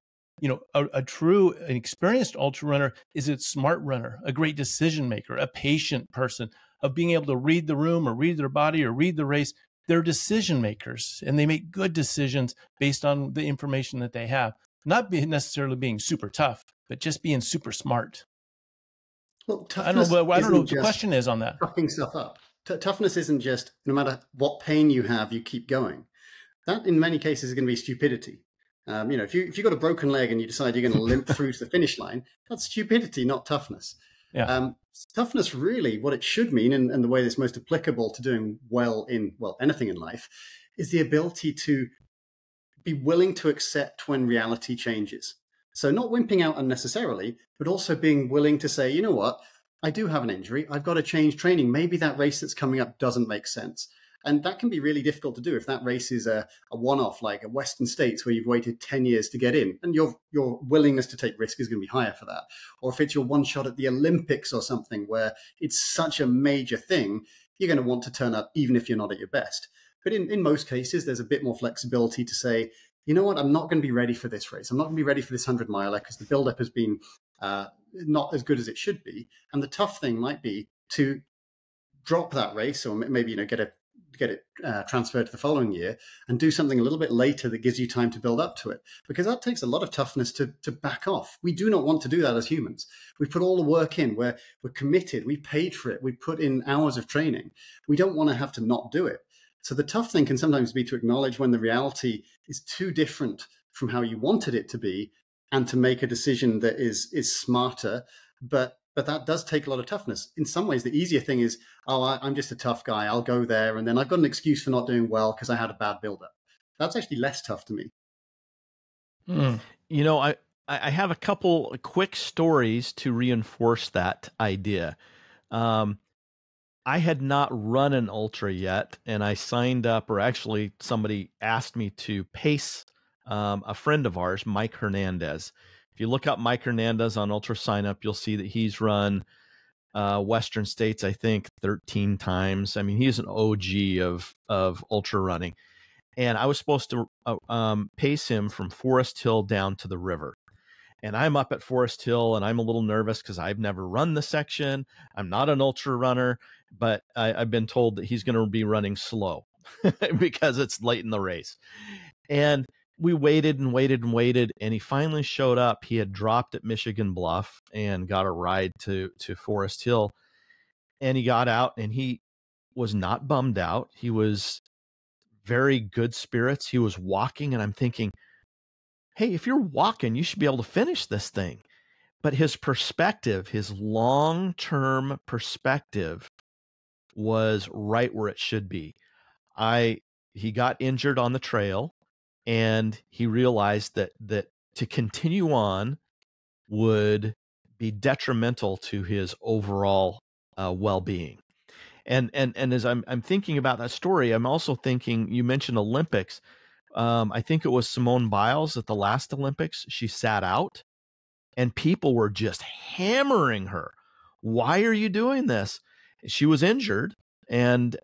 a true and experienced ultra runner is a smart runner, a great decision maker, a patient person, of being able to read the room or read their body or read the race. They're decision makers, and they make good decisions based on the information that they have. Not necessarily being super tough, but just being super smart. Well, I don't know what the question is on that. Toughening stuff up. Toughness isn't just no matter what pain you have, you keep going. that in many cases is going to be stupidity. If you've got a broken leg and you decide you're going to limp through to the finish line, that's stupidity, not toughness. Yeah. Toughness, really, what it should mean, and the way that's most applicable to doing well in, anything in life, is the ability to be willing to accept when reality changes. So not wimping out unnecessarily, but also being willing to say, you know what, I do have an injury. I've got to change training. Maybe that race that's coming up doesn't make sense. And that can be really difficult to do if that race is a one-off, like a Western States where you've waited 10 years to get in, and your willingness to take risk is going to be higher for that. Or if it's your one shot at the Olympics or something where it's such a major thing, you're going to want to turn up even if you're not at your best. But in most cases, there's a bit more flexibility to say, you know what, I'm not going to be ready for this race. I'm not going to be ready for this 100-miler because the build-up has been not as good as it should be. And the tough thing might be to drop that race, or maybe get it transferred to the following year and do something a little bit later that gives you time to build up to it, because that takes a lot of toughness to back off. We do not want to do that as humans. We put all the work in, we're committed, we paid for it, we put in hours of training. We don't want to have to not do it. So the tough thing can sometimes be to acknowledge when the reality is too different from how you wanted it to be, and to make a decision that is smarter, but that does take a lot of toughness. In some ways, the easier thing is, I'm just a tough guy. I'll go there, and then I've got an excuse for not doing well because I had a bad build-up. That's actually less tough to me. I have a couple quick stories to reinforce that idea. I had not run an ultra yet, and I signed up, or actually somebody asked me to pace a friend of ours, Mike Hernandez. If you look up Mike Hernandez on Ultra Sign Up, you'll see that he's run Western States, I think, 13 times. I mean, he's an OG of ultra running. And I was supposed to pace him from Forest Hill down to the river. And I'm up at Forest Hill, and I'm a little nervous because I've never run the section. I'm not an ultra runner, but I've been told that he's going to be running slow because it's late in the race. And we waited and waited and waited, and he finally showed up. He had dropped at Michigan Bluff and got a ride to Forest Hill. And he got out, and he was not bummed out. He was very good spirits. He was walking, and I'm thinking, hey, if you're walking, you should be able to finish this thing. But his perspective, his long-term perspective, was right where it should be. He got injured on the trail, and he realized that to continue on would be detrimental to his overall well-being. And as I'm thinking about that story, I'm also thinking, you mentioned Olympics. I think it was Simone Biles at the last Olympics. She sat out, and people were just hammering her. Why are you doing this? She was injured, and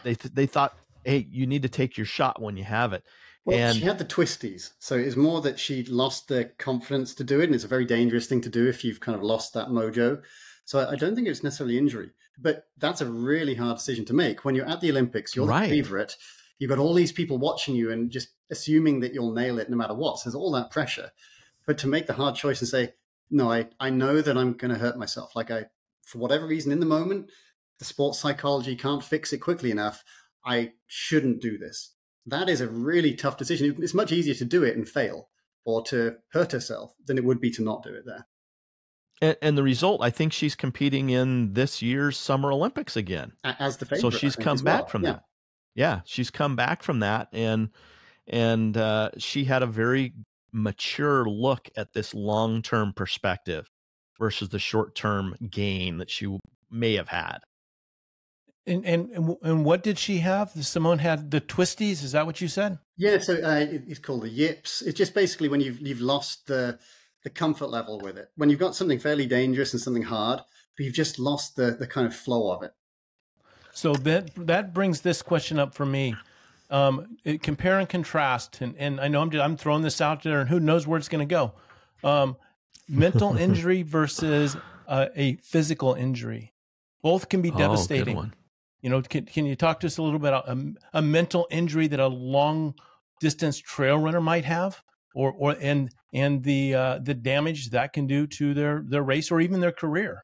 they thought, hey, you need to take your shot when you have it. Well, and she had the twisties, so it's more that she lost the confidence to do it, and it's a very dangerous thing to do if you've kind of lost that mojo. So I don't think it's necessarily injury, but that's a really hard decision to make. When you're at the Olympics, you're the favorite. You've got all these people watching you and just assuming that you'll nail it no matter what. So there's all that pressure. But to make the hard choice and say, no, I know that I'm going to hurt myself. For whatever reason in the moment, the sports psychology can't fix it quickly enough. I shouldn't do this. That is a really tough decision. It's much easier to do it and fail, or to hurt herself, than it would be to not do it there. And the result, I think she's competing in this year's Summer Olympics again. As the favorite. So she's come back from that. Yeah, she's come back from that, and she had a very mature look at this long-term perspective versus the short-term gain that she may have had. And what did she have? Simone had the twisties. Is that what you said? Yeah. So it's called the yips. It's just basically when you've lost the comfort level with it. When you've got something fairly dangerous and something hard, but you've just lost the kind of flow of it. So that brings this question up for me. Compare and contrast, and I know I'm throwing this out there, and who knows where it's going to go. Mental injury versus a physical injury. Both can be devastating. Good one. Can you talk to us a little bit about a mental injury that a long distance trail runner might have, and the damage that can do to their race or even their career?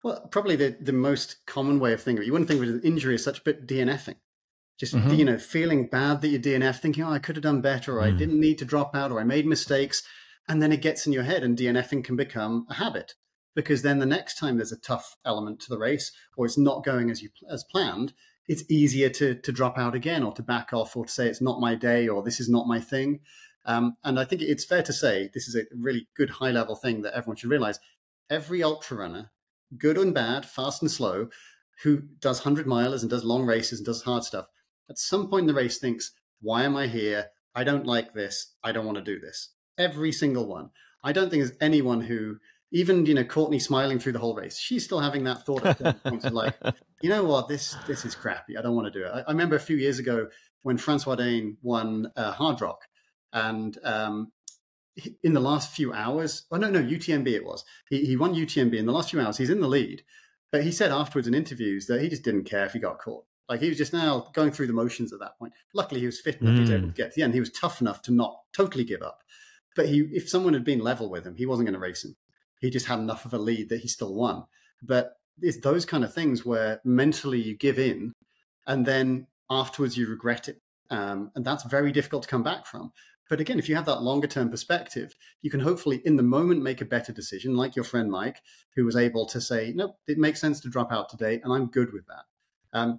Well, probably the most common way of thinking of it, you wouldn't think of it as an injury as such, but DNFing. Just, Mm-hmm. feeling bad that you DNF, thinking, oh, I could have done better, or I didn't need to drop out, or I made mistakes. And then it gets in your head, and DNFing can become a habit, because then the next time there's a tough element to the race, or it's not going as planned, it's easier to drop out again, or to back off, or to say it's not my day, or this is not my thing. And I think it's fair to say this is a really good high level thing that everyone should realize. Every ultra runner, good and bad, fast and slow, who does 100-milers and does long races and does hard stuff, at some point in the race thinks, why am I here? I don't like this. I don't want to do this. Every single one. I don't think there's anyone who, even, Courtney smiling through the whole race, she's still having that thought at certain points of like, you know what, this is crappy. I don't want to do it. I remember a few years ago when Francois Dane won Hard Rock, and in the last few hours, UTMB it was. He won UTMB in the last few hours. He's in the lead, but he said afterwards in interviews that he just didn't care if he got caught. Like, he was just now going through the motions at that point. Luckily, he was fit enough, he was able to get to the end. He was tough enough to not totally give up. But if someone had been level with him, he wasn't going to race him. He just had enough of a lead that he still won. But it's those kind of things where mentally you give in, and then afterwards you regret it. And that's very difficult to come back from. But again, if you have that longer term perspective, you can hopefully in the moment make a better decision, like your friend Mike, who was able to say, no, it makes sense to drop out today, and I'm good with that.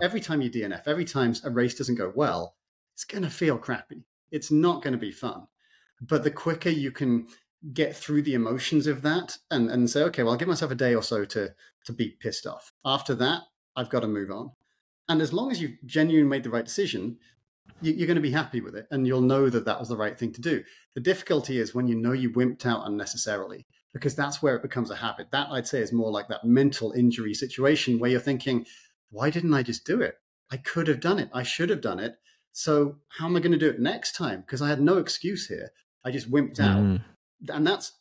Every time you DNF, every time a race doesn't go well, it's going to feel crappy. It's not going to be fun. But the quicker you can get through the emotions of that and say, okay, well, I'll give myself a day or so to be pissed off. After that, I've got to move on. And as long as you've genuinely made the right decision, you're going to be happy with it, and you'll know that that was the right thing to do. The difficulty is when you know you wimped out unnecessarily, because that's where it becomes a habit. That, I'd say, is more like that mental injury situation where you're thinking, why didn't I just do it? I could have done it. I should have done it. So how am I going to do it next time? Because I had no excuse here. I just wimped out. And that's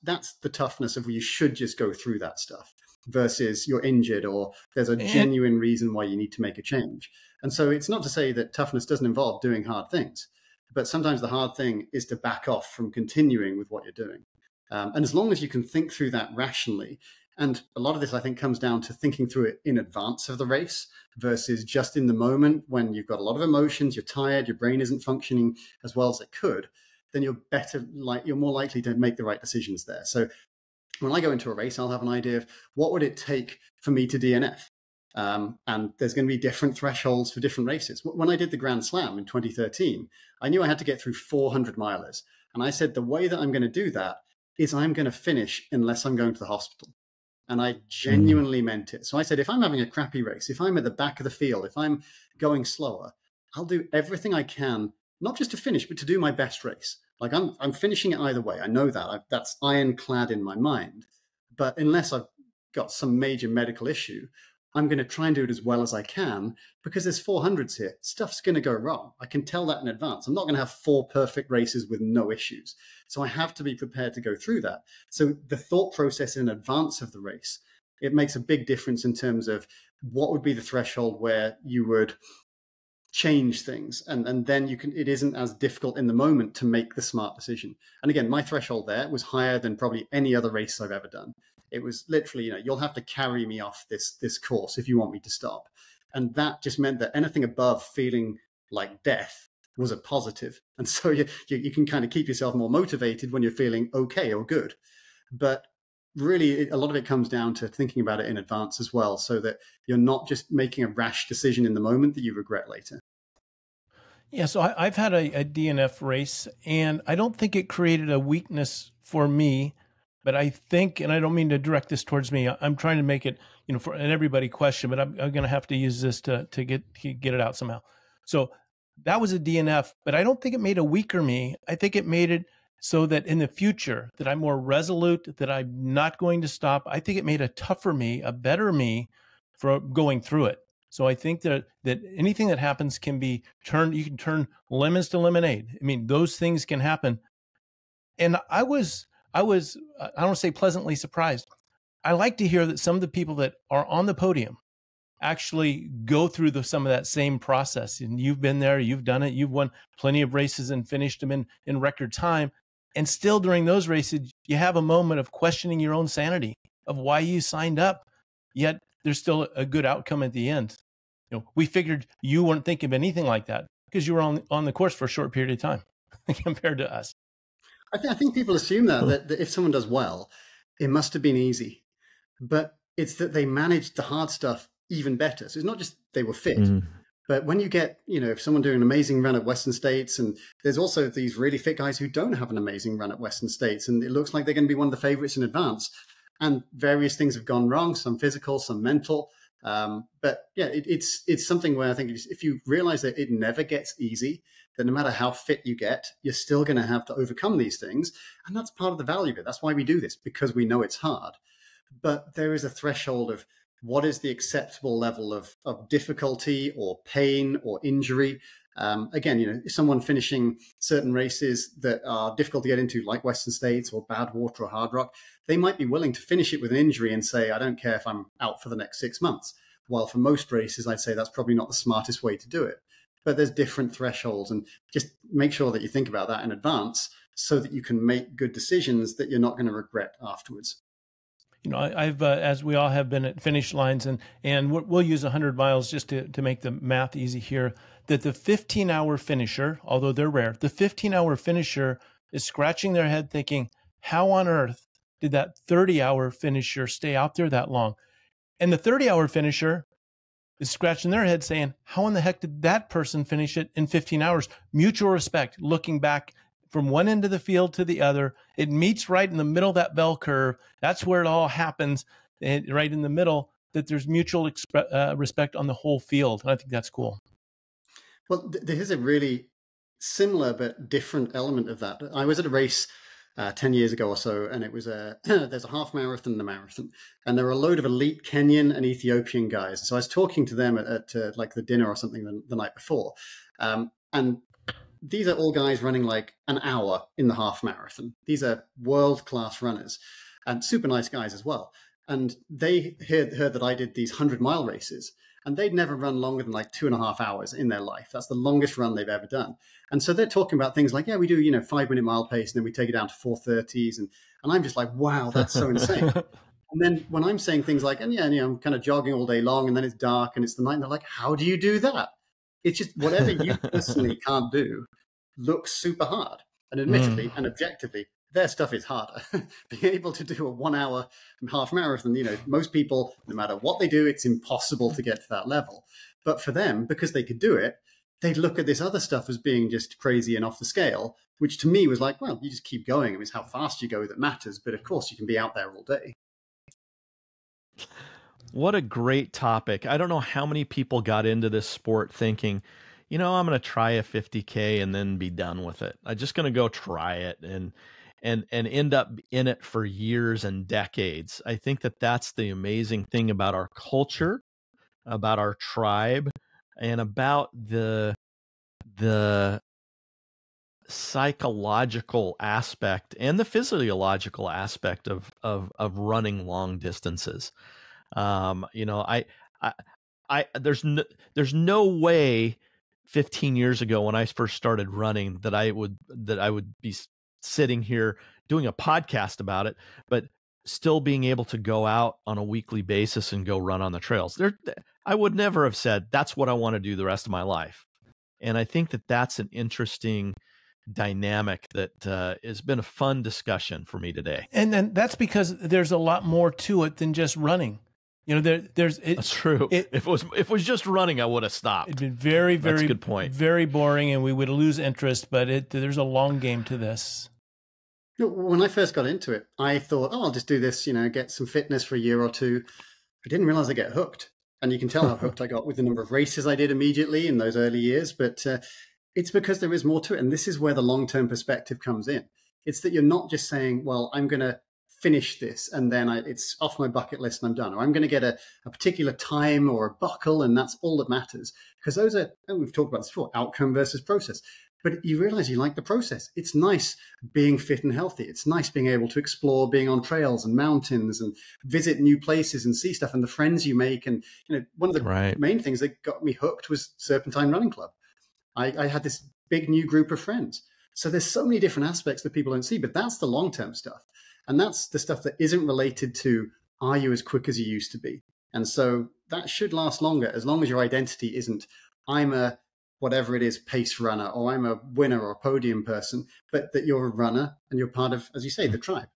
the toughness of where you should just go through that stuff versus you're injured or there's a genuine reason why you need to make a change. And so it's not to say that toughness doesn't involve doing hard things, but sometimes the hard thing is to back off from continuing with what you're doing. And as long as you can think through that rationally, and a lot of this, I think, comes down to thinking through it in advance of the race versus just in the moment when you've got a lot of emotions, you're tired, your brain isn't functioning as well as it could, then you're more likely to make the right decisions there. So when I go into a race, I'll have an idea of what would it take for me to DNF. And there's going to be different thresholds for different races. When I did the Grand Slam in 2013, I knew I had to get through 400-milers. And I said, the way that I'm going to do that is I'm going to finish unless I'm going to the hospital. And I genuinely meant it. So I said, if I'm having a crappy race, if I'm at the back of the field, if I'm going slower, I'll do everything I can, not just to finish, but to do my best race. Like I'm finishing it either way. I know that. That's ironclad in my mind. But unless I've got some major medical issue, I'm going to try and do it as well as I can because there's 400s here. Stuff's going to go wrong. I can tell that in advance. I'm not going to have 4 perfect races with no issues. So I have to be prepared to go through that. So the thought process in advance of the race, it makes a big difference in terms of what would be the threshold where you would change things. And then it isn't as difficult in the moment to make the smart decision. And again, my threshold there was higher than probably any other race I've ever done. It was literally, you'll have to carry me off this course if you want me to stop. And that just meant that anything above feeling like death was a positive. And so you can kind of keep yourself more motivated when you're feeling okay or good. But really, a lot of it comes down to thinking about it in advance as well, so that you're not just making a rash decision in the moment that you regret later. Yeah, so I've had a DNF race, and I don't think it created a weakness for me. But I think, and I don't mean to direct this towards me, I'm trying to make it, for an everybody question, but I'm going to have to use this to get it out somehow. So that was a DNF, but I don't think it made a weaker me. I think it made it so that in the future that I'm more resolute, that I'm not going to stop. I think it made a tougher me, a better me for going through it. So I think that anything that happens can be turned, you can turn lemons to lemonade. I mean, those things can happen. And I don't want to say pleasantly surprised. I like to hear that some of the people that are on the podium actually go through some of that same process. And you've been there, you've done it, you've won plenty of races and finished them in record time. And still during those races, you have a moment of questioning your own sanity of why you signed up, yet there's still a good outcome at the end. we figured you weren't thinking of anything like that because you were on the course for a short period of time compared to us. I think people assume that if someone does well, it must have been easy, but it's that they managed the hard stuff even better. So it's not just they were fit, but when you get, if someone doing an amazing run at Western States, and there's also these really fit guys who don't have an amazing run at Western States, and it looks like they're going to be one of the favorites in advance, and various things have gone wrong, some physical, some mental. But yeah, it's something where I think if you realize that it never gets easy, that no matter how fit you get, you're still going to have to overcome these things. And that's part of the value of it. That's why we do this, because we know it's hard. But there is a threshold of what is the acceptable level of difficulty or pain or injury. Again, someone finishing certain races that are difficult to get into, like Western States or Badwater or Hard Rock, they might be willing to finish it with an injury and say, I don't care if I'm out for the next 6 months. While for most races, I'd say that's probably not the smartest way to do it. But there's different thresholds, and just make sure that you think about that in advance so that you can make good decisions that you're not going to regret afterwards. I've as we all have been at finish lines, and we'll use 100 miles just to make the math easy here, that the 15-hour finisher, although they're rare, the 15-hour finisher is scratching their head thinking, how on earth did that 30-hour finisher stay out there that long? And the 30-hour finisher is scratching their head saying, how in the heck did that person finish it in 15 hours? Mutual respect, looking back from one end of the field to the other. It meets right in the middle of that bell curve. That's where it all happens, right in the middle, that there's mutual respect on the whole field. And I think that's cool. Well, there is a really similar but different element of that. I was at a race 10 years ago or so, and it was there's a half marathon and a marathon, and there were a load of elite Kenyan and Ethiopian guys. So I was talking to them at like the dinner or something the night before, and these are all guys running like an hour in the half marathon. These are world-class runners and super nice guys as well. And they heard that I did these 100-mile races, and they'd never run longer than like 2.5 hours in their life. That's the longest run they've ever done. And so they're talking about things like, yeah, we do, 5-minute mile pace, and then we take it down to 4:30s. And I'm just like, wow, that's so insane. And then when I'm saying things like, I'm kind of jogging all day long, and then it's dark and it's the night, and they're like, how do you do that? It's just whatever you personally can't do looks super hard. And admittedly and objectively, their stuff is harder. Being able to do a 1 hour half marathon, most people, no matter what they do, it's impossible to get to that level. But for them, because they could do it, they'd look at this other stuff as being just crazy and off the scale, which to me was like, well, you just keep going. I mean, it's how fast you go that matters. But of course, you can be out there all day. What a great topic. I don't know how many people got into this sport thinking, I'm going to try a 50K and then be done with it. I'm just going to go try it and end up in it for years and decades. I think that that's the amazing thing about our culture, about our tribe, and about the psychological aspect and the physiological aspect of running long distances. There's no way 15 years ago when I first started running that I would be sitting here doing a podcast about it, but still being able to go out on a weekly basis and go run on the trails. I would never have said that's what I want to do the rest of my life. And I think that that's an interesting dynamic that has been a fun discussion for me today. And then that's because there's a lot more to it than just running. That's true. If it was just running, I would have stopped. It'd been very, very, that's a good point. Very boring, and we would lose interest. But there's a long game to this. When I first got into it, I thought, I'll just do this, get some fitness for a year or two. I didn't realize I get hooked. And you can tell how hooked I got with the number of races I did immediately in those early years. But it's because there is more to it. And this is where the long-term perspective comes in. It's that you're not just saying, well, I'm going to finish this and then it's off my bucket list and I'm done. Or I'm going to get a particular time or a buckle, and that's all that matters. Because those are, and we've talked about this before, outcome versus process. But you realize you like the process. It's nice being fit and healthy. It's nice being able to explore, being on trails and mountains and visit new places and see stuff and the friends you make. And one of the main things that got me hooked was Serpentine Running Club. I had this big new group of friends. So there's so many different aspects that people don't see, but that's the long-term stuff. And that's the stuff that isn't related to, are you as quick as you used to be? And so that should last longer, as long as your identity isn't, I'm a whatever it is, pace runner, or I'm a winner or a podium person, but that you're a runner and you're part of, as you say, the tribe.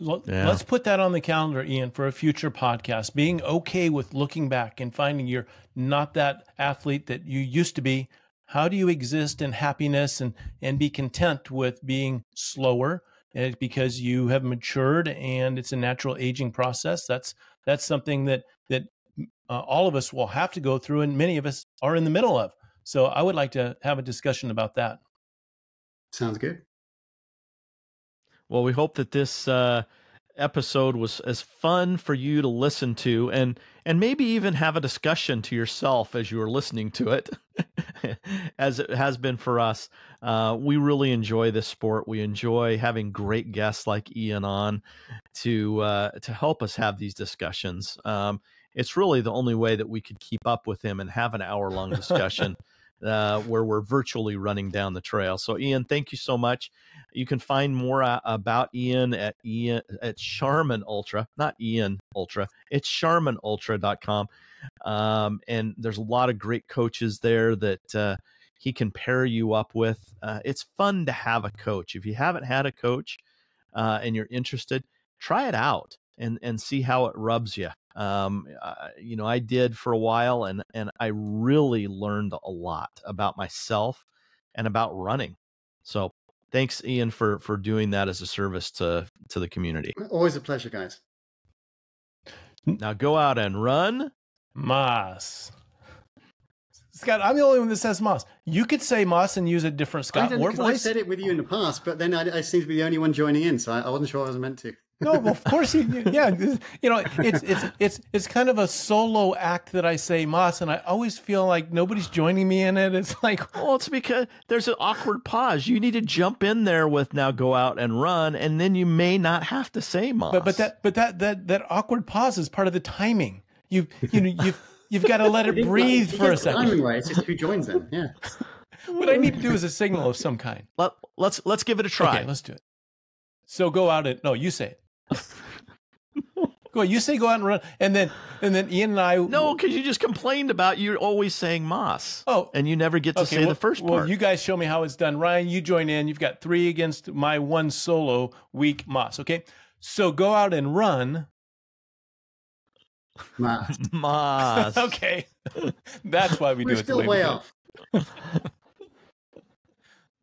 Let's put that on the calendar, Ian, for a future podcast. Being okay with looking back and finding you're not that athlete that you used to be. How do you exist in happiness and be content with being slower? Because you have matured and it's a natural aging process. That's something that all of us will have to go through, and many of us are in the middle of. So I would like to have a discussion about that. Sounds good. Well, we hope that this episode was as fun for you to listen to, and maybe even have a discussion to yourself as you were listening to it, as it has been for us. We really enjoy this sport. We enjoy having great guests like Ian on to help us have these discussions. It's really the only way that we could keep up with him and have an hour-long discussion where we're virtually running down the trail. So, Ian, thank you so much. You can find more about Ian at Charmin Ultra, not Ian Ultra. It's charminultra.com. And there's a lot of great coaches there that he can pair you up with. It's fun to have a coach. If you haven't had a coach and you're interested, try it out and see how it rubs you. I did for a while, and I really learned a lot about myself and about running. So thanks, Ian, for doing that as a service to the community. Always a pleasure, guys. Now go out and run. Moss. Scott, I'm the only one that says Moss. You could say Moss and use a different Scott Moore voice. I said it with you in the past, but then I seem to be the only one joining in, so I wasn't sure I was meant to. No, well, of course it's kind of a solo act that I say Moss, and I always feel like nobody's joining me in it. It's like, well, it's because there's an awkward pause. You need to jump in there with now go out and run, and then you may not have to say Moss. But that awkward pause is part of the timing. You've got to let it breathe for a second. Timing way, it's just who joins them. Yeah. What I need to do is a signal of some kind. Let's give it a try. Okay, let's do it. So go out and you say it. Go. You say go out and run, and then Ian and I. No, because you just complained about you always saying Moss. Oh, and you never get to say the first part. Well, you guys show me how it's done. Ryan, you join in. You've got 3 against my 1 solo weak Moss. Okay, so go out and run. Moss. Moss. Okay, that's why we do it. We're still way off.